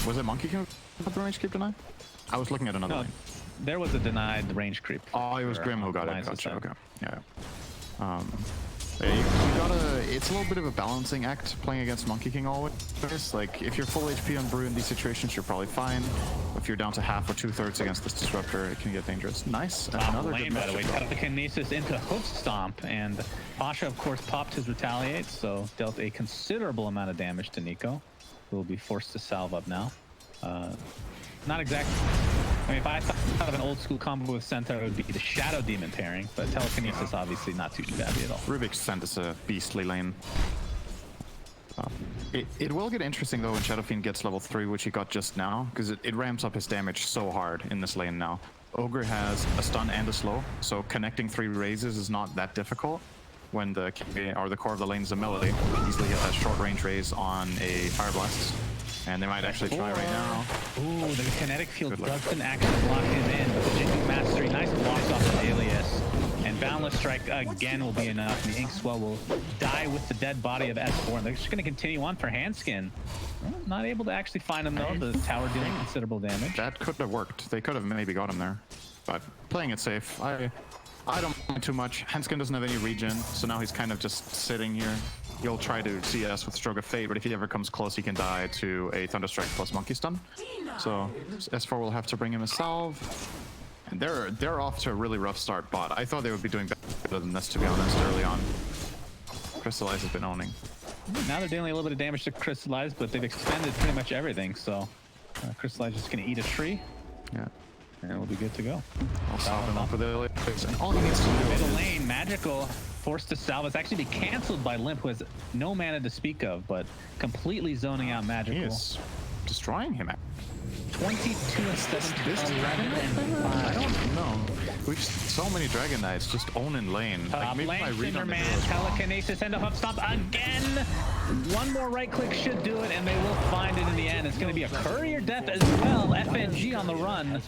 Was it Monkey King with the range creep deny? I was looking at another lane. There was a denied range creep. Oh, it was Grim who got it. Gotcha. Okay. Yeah. You gotta. It's a little bit of a balancing act playing against Monkey King always. Like, if you're full HP on Brew in these situations, you're probably fine. If you're down to half or 2/3 against this Disruptor, it can get dangerous. Nice. Another lane, good by the way. matchup. Telekinesis into Hoof Stomp, and Pasha, of course, popped his Retaliate, so dealt a considerable amount of damage to Nico, who will be forced to salve up now. Not exactly. I mean, if I thought of an old school combo with Centaur, it would be the Shadow Demon pairing, but Telekinesis obviously not too shabby at all. Rubik's Cent is a beastly lane. It will get interesting though when Shadow Fiend gets level 3, which he got just now, because it ramps up his damage so hard in this lane now. Ogre has a stun and a slow, so connecting 3 raises is not that difficult. when the core of the lane is a melee. Easily get that short range raise on a Fire Blast. And they might actually try right now. Ooh, the kinetic field Good luck. doesn't actually lock him in, but the Jingu Mastery, nice blocks off of Alias. And Boundless Strike again will be enough, and the Inkswell will die with the dead body of S4. And they're just going to continue on for Handskin. Well, not able to actually find him though, the tower dealing considerable damage. That could have worked. They could have maybe got him there. But playing it safe, I don't mind too much. Handskin doesn't have any regen, so now he's kind of just sitting here. He'll try to CS with Stroke of Fate, but if he ever comes close, he can die to a Thunderstrike plus Monkey Stun. So S4 will have to bring him a salve. And they're off to a really rough start bot. I thought they would be doing better than this, to be honest, early on. Crystallize has been owning. Now they're dealing a little bit of damage to Crystallize, but they've expended pretty much everything, so Crystallize is just going to eat a tree. Yeah. And we'll be good to go. I'll salve him up with Ilias. And all he needs to do Middle is... lane, Magical, forced to salve. It's actually be canceled by Limp, who has no mana to speak of, but completely zoning out Magical. He is destroying him. 22 and 7 11 and 5. I don't know. We've so many Dragon Knights just owning lane. Top maybe lane, my read on the Cinderman, hill is wrong. Telekinesis, and a Huff Stomp again. One more right click should do it, and they will find it in the end. It's going to be a courier death as well. FNG on the run.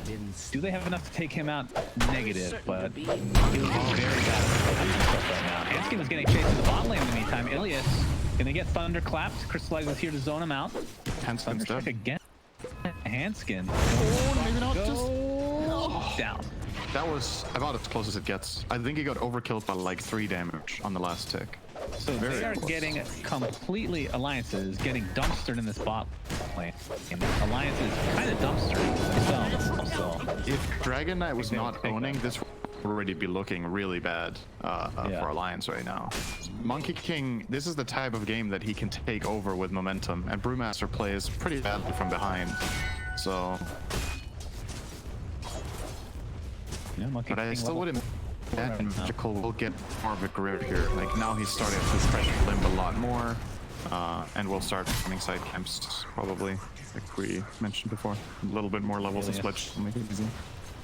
Do they have enough to take him out? Negative, but he was very bad right now. Hanskin was getting chased in the bot lane in the meantime. Ilias going to get thunderclapped. Crystallize is here to zone him out. Hanskin's Thunderstruck dead. again. Handskin. Oh, maybe not. Just down. That was about as close as it gets. I think he got overkilled by like 3 damage on the last tick. So they are getting completely Alliances getting dumpstered in this bot lane. And Alliance is kind of dumpstering themselves. So If Dragon Knight was not take owning, that. this would already be looking really bad for Alliance right now. Monkey King, this is the type of game that he can take over with momentum, and Brewmaster plays pretty badly from behind. So, yeah, Monkey but I King still level wouldn't. 4 That right now. Magical will get more of a grip here. Like now he's starting to pressure Limb a lot more, and we'll start running side camps probably, like we mentioned before. A little bit more levels of split will make it easy.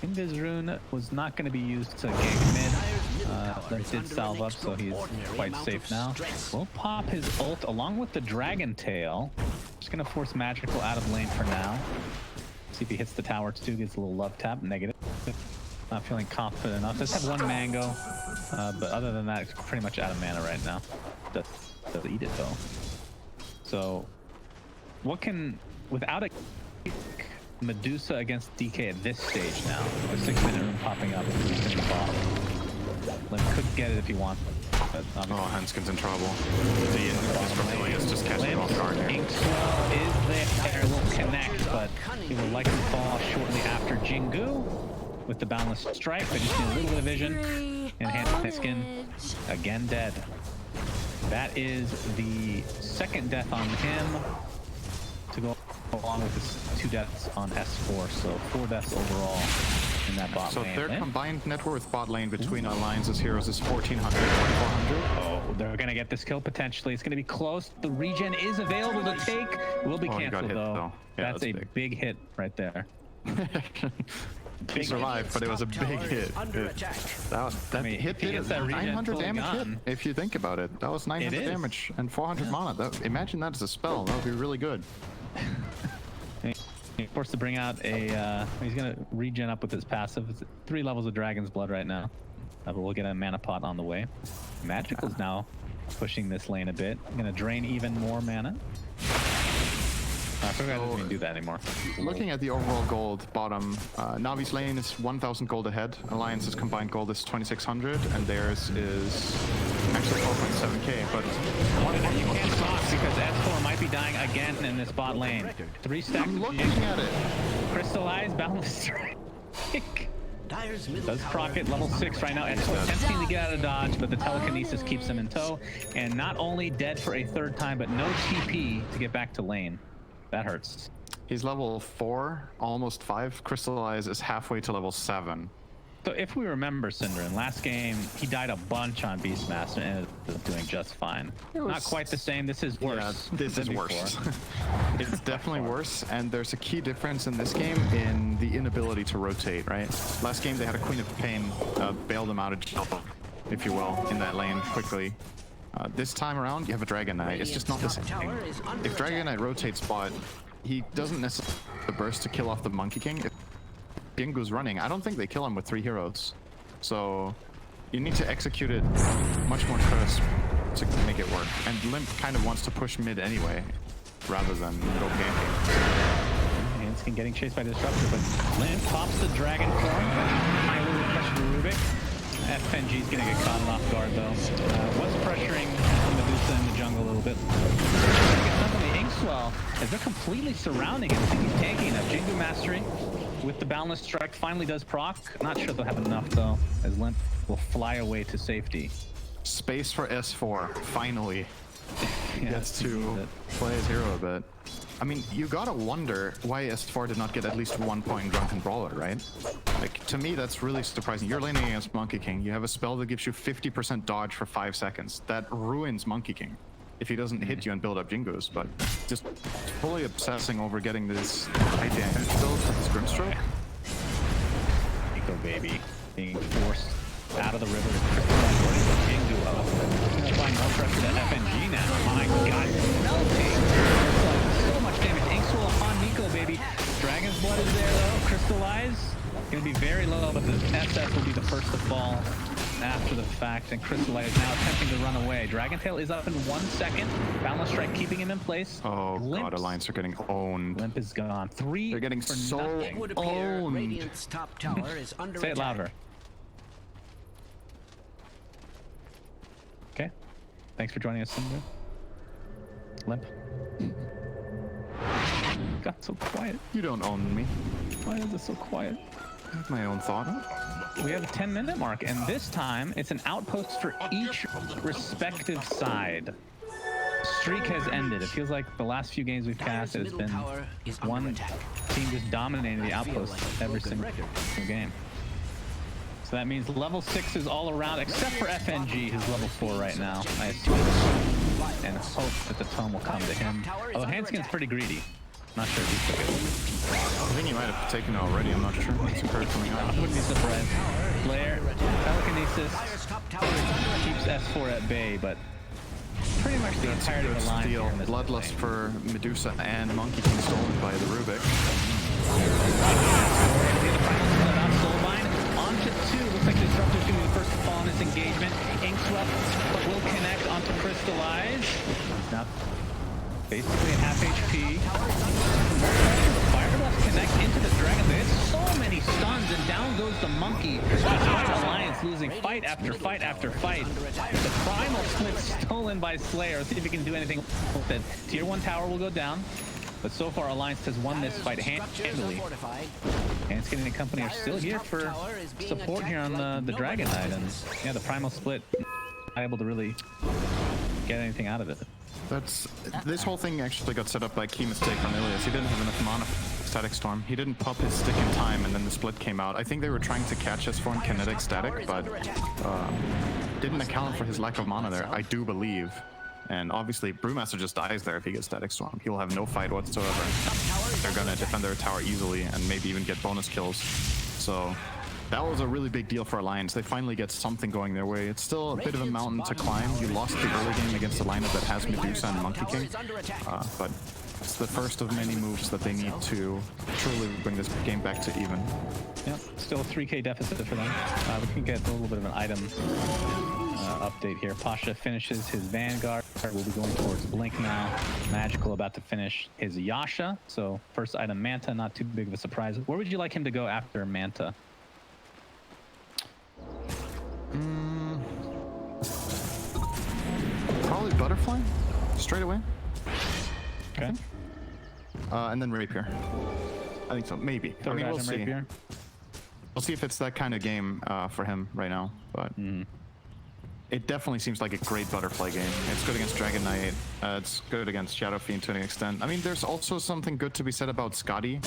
Invis Rune was not going to be used to gank mid. That did salve up, so he's quite safe now. We'll pop his ult along with the Dragon Tail. Just going to force Magical out of lane for now. See if he hits the tower too, gets a little love tap. Negative. Not feeling confident enough. Does have 1 mango, but other than that, it's pretty much out of mana right now. Does eat it though. So, what can, without a Medusa against DK at this stage now, with 6-minute room popping up, it's just gonna be bottom. Lim could get it if he wants, but Oh, Hanskin's in trouble. The invis from Ilias just catching him off guard here. Inkswell is there, will connect, but he will likely fall shortly after Jingu with the Boundless Strike. They just need a little bit of vision. And Hanskin again dead. That is the 2nd death on him to go along with his 2 deaths on S4, so 4 deaths overall in that bot So lane. their combined net worth bot lane between Alliance's heroes is 1,400, 2,400. Oh, they're gonna get this kill potentially. It's gonna be close. The regen is available to take. Will be Oh, he got canceled hit, though. though. Yeah, That's a that's big hit right there. He survived, but it was a big hit. That mean, hit if he did gets a that regen 900 fully damage hit, gone. if you think about it. That was 900 is. damage and 400 mana. Imagine that as a spell. That would be really good. He's forced to bring out a, he's gonna regen up with his passive. It's 3 levels of Dragon's Blood right now. But we'll get a mana pot on the way. Magical's now pushing this lane a bit. Gonna drain even more mana. I forgot I didn't even do that anymore. Looking at the overall gold bottom, Navi's lane is 1,000 gold ahead. Alliance's combined gold is 2,600, and theirs is actually 4.7k. But You can't stop because S4 might be dying again in this bot lane. 3 stacks I'm of looking Jinx. at it. Crystallize, Boundless Strike. Dyer's middle Does tower proc it, level 6 right now. S4 attempting to get out of dodge, but the telekinesis keeps him in tow. And not only dead for a 3rd time, but no TP to get back to lane. That hurts. He's level 4, almost 5. Crystallize is halfway to level 7. So if we remember, Synderen, last game, he died a bunch on Beastmaster and ended up doing just fine. Not quite the same. This is worse. Yeah, this is than worse. before. It's definitely worse, and there's a key difference in this game in the inability to rotate, right? Last game they had a Queen of Pain, bailed them out of jail. if you will, in that lane quickly. This time around, you have a Dragon Knight. It's just not the same thing. If Dragon Knight rotates bot, he doesn't necessarily have the burst to kill off the Monkey King. If Jingu's running, I don't think they kill him with 3 heroes. So you need to execute it much more crisp to make it work. And Limp kind of wants to push mid anyway, rather than go ganking. Hanskin getting chased by Disruptor, but Limp pops the Dragon form. Highly pressure to Rubik. FNG's gonna get caught off guard though. Was pressuring Medusa in the jungle a little bit. The Inkswell, as they're completely surrounding him, he's tanking up. Jingu mastery with the Boundless Strike finally does proc. Not sure they'll have enough though, as Limp will fly away to safety. Space for S4, finally. He Yeah, gets to play his hero a bit. I mean, you gotta wonder why S4 did not get at least 1 point in Drunken Brawler, right? Like, to me, that's really surprising. You're laning against Monkey King. You have a spell that gives you 50% dodge for 5 seconds. That ruins Monkey King if he doesn't hit you and build up Jingus, but just fully obsessing over getting this high damage build with his Grimstroke. Eco Baby being forced out of the river. Jingu up. Applying more pressure to FNG now. My god, melting! So much damage. Inkswell upon Nico Baby. Dragon's Blood is there though. Crystallize. Gonna be very low, but the SF will be the first to fall after the fact. And Crystallize now attempting to run away. Dragon Tail is up in 1 second. Balance Strike keeping him in place. Oh god, Alliance are getting owned. Limp is gone. 3 They're getting for so nothing. It would appear owned. Radiant's top tower is under Say it attack. louder. Okay. Thanks for joining us, Cinder. Limp. Got so quiet. You don't own me. Why is it so quiet? I have my own thought. We have a 10-minute mark, and this time it's an outpost for each respective side. Streak has ended. It feels like the last few games we've cast, it has been one team just dominating the outpost every single game. So that means level 6 is all around, except for FNG, who's level 4 right now, I assume. And hope that the tome will come to him. Although Hanskin's pretty greedy. Not sure if he took it. I think he might have taken it already, I'm not sure. It's a card coming out. I wouldn't be surprised. Blair, Telekinesis keeps S4 at bay, but pretty much the entirety of the line Steal. here in this Bloodlust thing. for Medusa and Monkey King stolen by the Rubik. Soulbind onto 2. Looks like Disruptor's going to be the first to fall in this engagement. Inkswept will connect onto Crystallize. Now, basically at half HP. Fire Blast connect into the Dragon. There's so many stuns, and down goes the Monkey. Despite Alliance losing fight after fight after fight. The Primal Split stolen by Slayer. Let's see if he can do anything with it. Tier 1 tower will go down. But so far, Alliance has won this fight handily. Hanskin and company are still here for support here on the Dragon Knight. And yeah, the Primal Split, not able to really get anything out of it. This whole thing actually got set up by key mistake on Ilias. He didn't have enough mana for Static Storm. He didn't pop his stick in time, and then the split came out. I think they were trying to catch S4 in kinetic static, but didn't account for his lack of mana there, I do believe. And obviously, Brewmaster just dies there if he gets Static Storm. He will have no fight whatsoever. They're gonna defend their tower easily and maybe even get bonus kills. So that was a really big deal for Alliance. They finally get something going their way. It's still a bit of a mountain to climb. You lost the early game against a lineup that has Medusa and Monkey King, but it's the first of many moves that they need to truly bring this game back to even. Yep, still a 3k deficit for them. We can get a little bit of an item update here. Pasha finishes his Vanguard. We'll be going towards Blink now. Magical about to finish his Yasha. So first item Manta, not too big of a surprise. Where would you like him to go after Manta? Probably Butterfly, straight away. Okay. And then Rapier. I think so, maybe. Third I mean, we'll item see. Rapier. We'll see if it's that kind of game for him right now, but it definitely seems like a great Butterfly game. It's good against Dragon Knight. It's good against Shadow Fiend to an extent. I mean, there's also something good to be said about Scotty.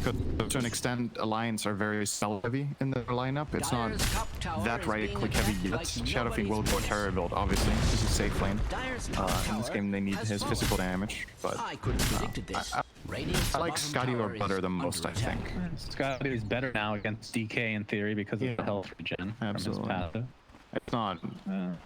To an extent, Alliance are very spell heavy in their lineup. It's not that right-click heavy yet. Shadow Fiend will go carry build, obviously. This is safe lane. In this game, they need his physical damage, but I like Scotty or Butter the most, I think. Scotty is better now against DK in theory because of the health regen from his passive. It's not.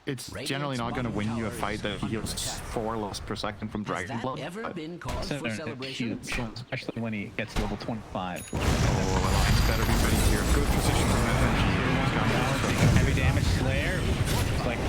It's generally not going to win you a fight that heals 4 less per second from Has Dragon that Blood. ever but- been cause for Considering celebration? especially when he gets level 25. Oh, Alliance better be ready here. Good position from FNG. Taking heavy damage. Slayer. It's like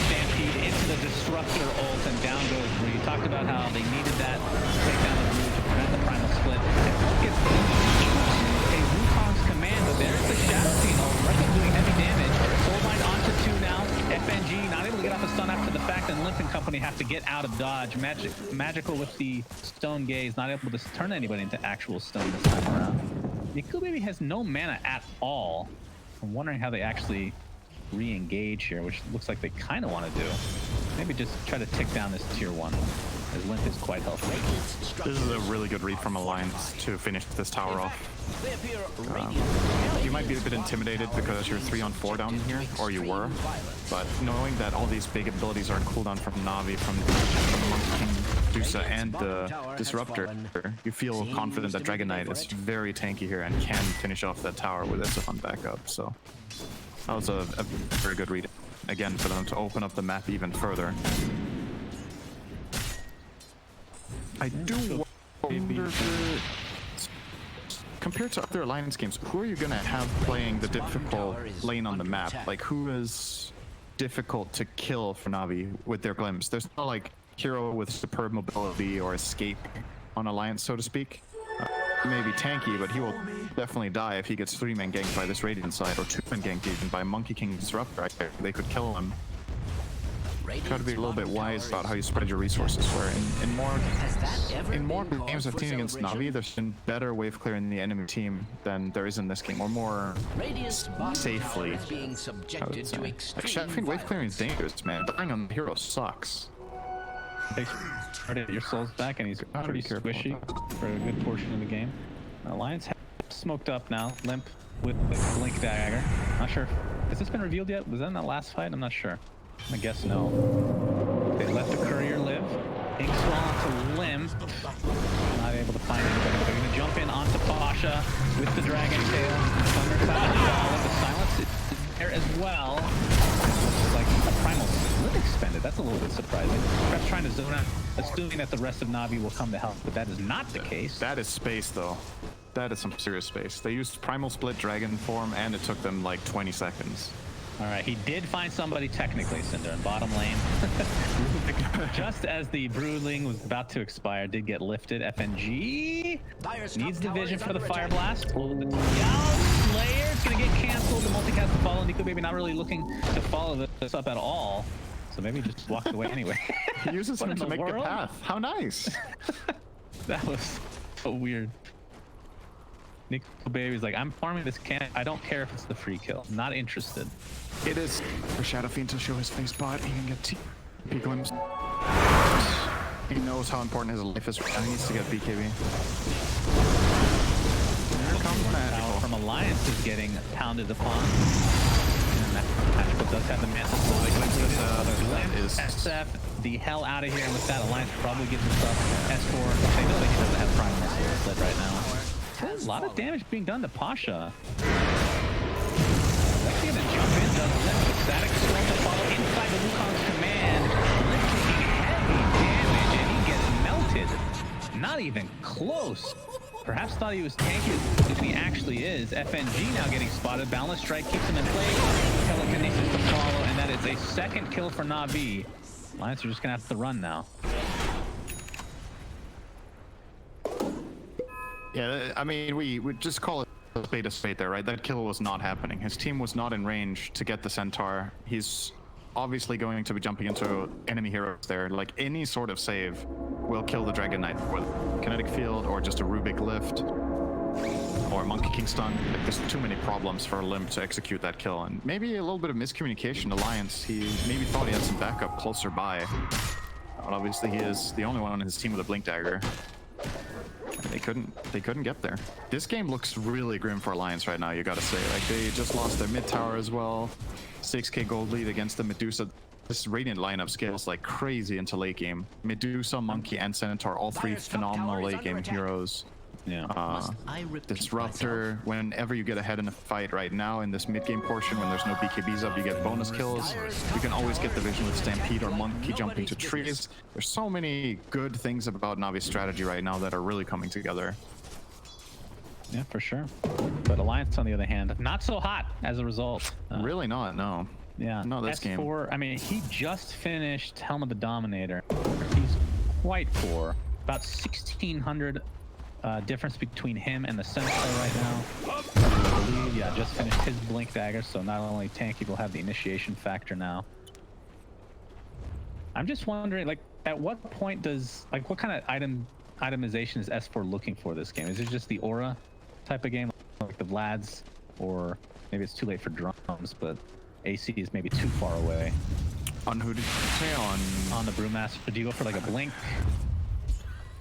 stampede into the Disruptor ult and down goes Bree. You talked about how they needed that to take down the Bree to prevent the primal split. It gets a Wukong's command, but there's the Shadow Fiend already doing heavy damage. Soulbind onto 2 now. FNG not able to get off a stun after the fact, and Limp and company have to get out of dodge. Magical with the Stone Gaze, not able to turn anybody into actual stone this time around. Niku Baby has no mana at all. I'm wondering how they actually re-engage here, which looks like they kind of want to do. Maybe just try to tick down this tier 1, as Limp is quite healthy. This is a really good read from Alliance to finish this tower off. You might be a bit intimidated because you're 3-on-4 down here, or you were, but knowing that all these big abilities are in cooldown from Navi, from Monkey King, Dusa, and the Disruptor, you feel confident that Dragon Knight is very tanky here and can finish off that tower with Esophan backup. So that was a very good read again for them to open up the map even further. I do wonder, compared to other Alliance games, who are you gonna have playing the difficult lane on the map? Like, who is difficult to kill for Navi with their glimpse? There's not like hero with superb mobility or escape on Alliance, so to speak. Maybe tanky, but he will definitely die if he gets 3-man ganked by this Radiant side, or 2-man ganked even by Monkey King Disruptor. They could kill him. Try to be a little bit wise about how you spread your resources. Where in more games I've seen against Navi, there's been better wave clear in the enemy team than there is in this game, or more safely. I would say. Like, Shadowfiend wave clearing is dangerous, man. Dying on the hero sucks. Your soul's back, and he's pretty squishy for a good portion of the game. Alliance smoked up now. Limp with the Blink Dagger. Not sure. Has this been revealed yet? Was that in that last fight? I'm not sure. I guess no. They let the Courier live. Inkswell onto Limp. Not able to find anybody. They're going to jump in onto Pasha with the Dragon Tail. Thundercloud with the Silence is there as well. Looks like a Primal Split expended. That's a little bit surprising. Perhaps trying to zone out, assuming that the rest of Navi will come to help, but that is not the case. That is space, though. That is some serious space. They used Primal Split Dragon form, and it took them like 20 seconds. All right, he did find somebody technically, Cinder, in bottom lane. Just as the Broodling was about to expire, did get lifted. FNG needs the vision for the Fire Blast. Slayer, it's going to get canceled. The multicast to follow. Niku Baby not really looking to follow this up at all. So maybe he just walked away anyway. He uses him to make the path. How nice. That was so weird. Niku Baby's like, I'm farming this camp. I don't care if it's the free kill. Not interested. It is for Shadowfiend to show his face bot. He can get TP glimpse. He knows how important his life is. He needs to get BKB. Here comes Magical. From Alliance is getting pounded upon. And Magical does have the mantle. That is SF the hell out of here. And with that, Alliance probably gets himself S4. They know that he doesn't have Primal Split right now. A lot of damage being done to Pasha. Let's see him jump in. Does let the static storm to follow inside the Wukong's command. Taking heavy damage, and he gets melted. Not even close. Perhaps thought he was tankier than he actually is. FNG now getting spotted. Balance Strike keeps him in place. Telekinesis to follow, and that is a second kill for Navi. Alliance are just gonna have to run now. Yeah, I mean, we just call it a spade there, right? That kill was not happening. His team was not in range to get the Centaur. He's obviously going to be jumping into enemy heroes there. Like, any sort of save will kill the Dragon Knight, whether Kinetic Field or just a Rubik Lift or Monkey King Stun. Like, there's too many problems for Limp to execute that kill. And maybe a little bit of miscommunication. Alliance, he maybe thought he had some backup closer by. But obviously he is the only one on his team with a Blink Dagger. They couldn't get there. This game looks really grim for Alliance right now, you gotta say. Like, they just lost their mid tower as well. 6k gold lead against the Medusa. This Radiant lineup scales like crazy into late game. Medusa, Monkey, and Centaur, all three phenomenal late game heroes. Yeah. Must I repeat Disruptor, whenever you get ahead in a fight right now in this mid-game portion when there's no BKBs up, you get bonus kills. You can always get the vision with Stampede or Monkey jump into trees. There's so many good things about Navi's strategy right now that are really coming together. Yeah, for sure. But Alliance, on the other hand, not so hot as a result. Really not, no. Yeah. No, this S4, game. I mean, he just finished Helm of the Dominator. He's quite poor. About 1,600 difference between him and the Sensei right now. I believe, yeah, just finished his Blink Dagger, so not only tanky will have the initiation factor now. I'm just wondering, like, at what point does, like, what kind of itemization is S4 looking for this game? Is it just the aura type of game, like the Vlad's, or maybe it's too late for drums, but AC is maybe too far away? On who did you say? On the Brewmaster, do you go for like a Blink?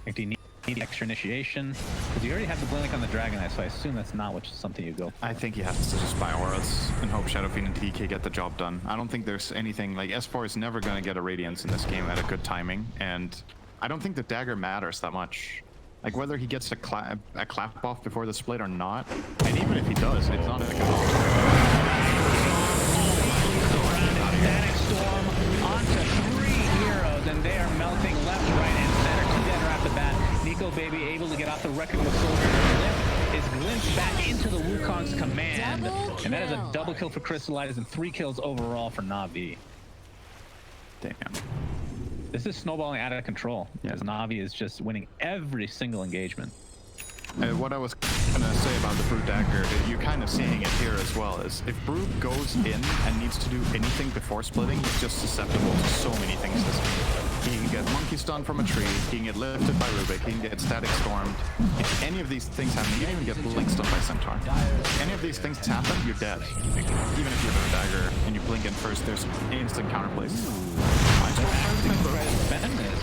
Like, do you need extra initiation? Because you already have the Blink on the Dragon Knight, so I assume that's not something you go for. I think he has to just buy auras and hope Shadow Fiend and TK get the job done. I don't think there's anything, like, S4 is never going to get a Radiance in this game at a good timing, and I don't think the dagger matters that much. Like, whether he gets a clap off before the split or not, and even if he does, it's not like Static Storm onto 3 heroes, and they are melting left, right, and center. 2 dead right off the bat. Nico Baby able to get off the record with Soldier. Is glimpsed back into the Wukong's command, and that is a double kill for Crystallize and 3 kills overall for Navi. Damn. This is snowballing out of control, as Navi is just winning every single engagement. What I was gonna say about the Brew Dagger, you're kind of seeing it here as well, is if Brew goes in and needs to do anything before splitting, he's just susceptible to so many things this game. He can get Monkey Stun from a tree, he can get lifted by Rubik, he can get Static Stormed. If any of these things happen, you can even get Blink Stun by Centaur. If any of these things happen, you're dead. Even if you have a dagger and you blink in first, there's instant counterplays.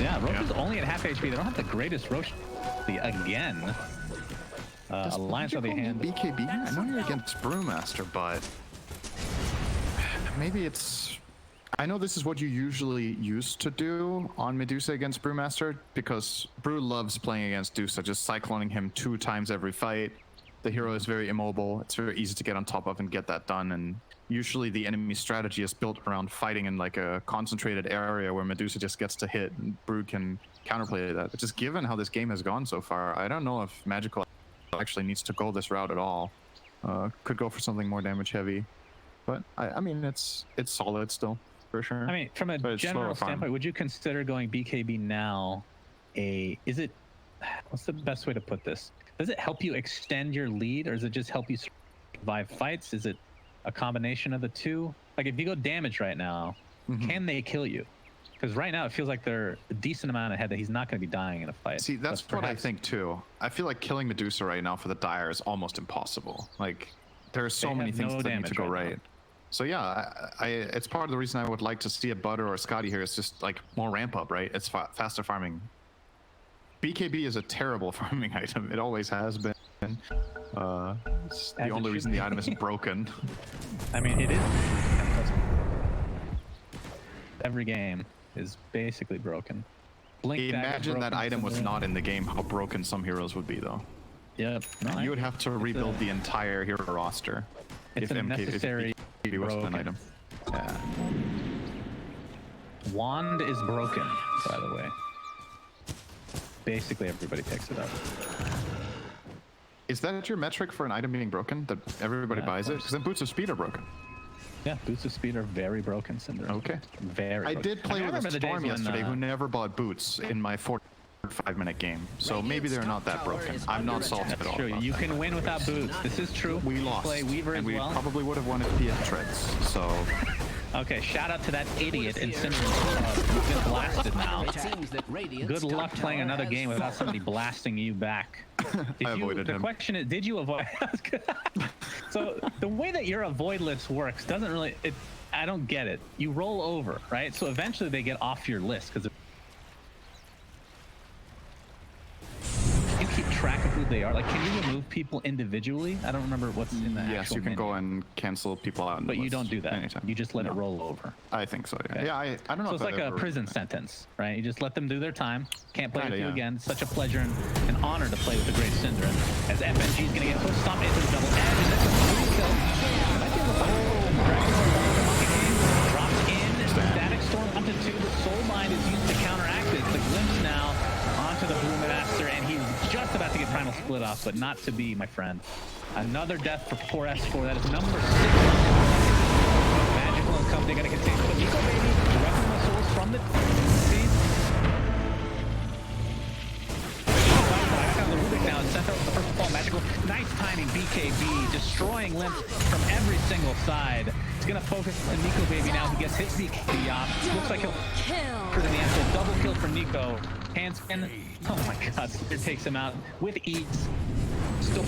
Yeah, Roche is only at half HP. They don't have the greatest Roche again. Alliance on the hand. BKB? I know you're against Brewmaster, but maybe it's... I know this is what you usually used to do on Medusa against Brewmaster, because Brew loves playing against Dusa, just cycloning him 2 times every fight. The hero is very immobile. It's very easy to get on top of and get that done, and usually the enemy strategy is built around fighting in like a concentrated area where Medusa just gets to hit and Brew can counterplay that. But just given how this game has gone so far, I don't know if Magical actually needs to go this route at all. Could go for something more damage heavy, but I mean it's solid still for sure. I mean, from a general standpoint, would you consider going BKB now? Is it, what's the best way to put this? Does it help you extend your lead, or does it just help you survive fights? Is it a combination of the two? Like, if you go damage right now, can they kill you? Because right now it feels like they're a decent amount ahead that he's not going to be dying in a fight. See, that's what I think too. I feel like killing Medusa right now for the Dire is almost impossible. Like, there are so many things that need to go right. So yeah, it's part of the reason I would like to see a Butter or a Scotty here. It's just like more ramp up, right? It's faster farming. BKB is a terrible farming item. It always has been. It's the only reason the item isn't broken. I mean, it is. Every game is basically broken. Imagine that item was not in the game, how broken some heroes would be, though. Yep. No, you would have to rebuild the entire hero roster. It's a necessary was an item. Yeah. Wand is broken, by the way. Basically, everybody picks it up. Is that your metric for an item being broken? That everybody buys it? Because then Boots of Speed are broken. Yeah, Boots of Speed are very broken, Cinder. Okay. Very I broken. did play with a Storm yesterday who never bought Boots in my 45-minute game. So maybe they're not that broken. I'm not salty at all. True. You can win without Boots. This is true. We lost. Play Weaver and as we well. probably would have won if he had treads. So... Okay, shout out to that idiot in Cinder. You've been blasted now. Good luck playing another game without somebody blasting you back. I avoided him. The question is, did you avoid? So the way that your avoid list works doesn't really. I don't get it. You roll over, right? So eventually they get off your list because you keep track of who they are. Like, can you remove people individually? I don't remember what's in the Yes, you can go and cancel people out. But you don't do that. Anytime. You just let it roll over. I think so. Yeah. Okay. Yeah, I don't know. So it's like a prison sentence, right? You just let them do their time. Can't play with you again. It's such a pleasure and an honor to play with the great Cinder. And as FNG is going to get pushed up into the double edge, and this is 3 kills. Might be able to Monkey King drops in, Static Storm onto 2, the Soul Mind is used to counteract it. The Glimpse now onto the Blue Master, and he's just about to get Primal Split off, but not to be, my friend. Another death for poor S4, that is number 6. Magical and company going to continue, but Nico Baby wrecking the souls from the team. The Rubik now is center of the first ball. Magical, nice timing. BKB destroying Limp from every single side. He's gonna focus on Nico Baby now. He gets his BKB off. Looks like he'll for the answer. Double kill for Nico. Handspin. Oh my God! It takes him out with ease. Still.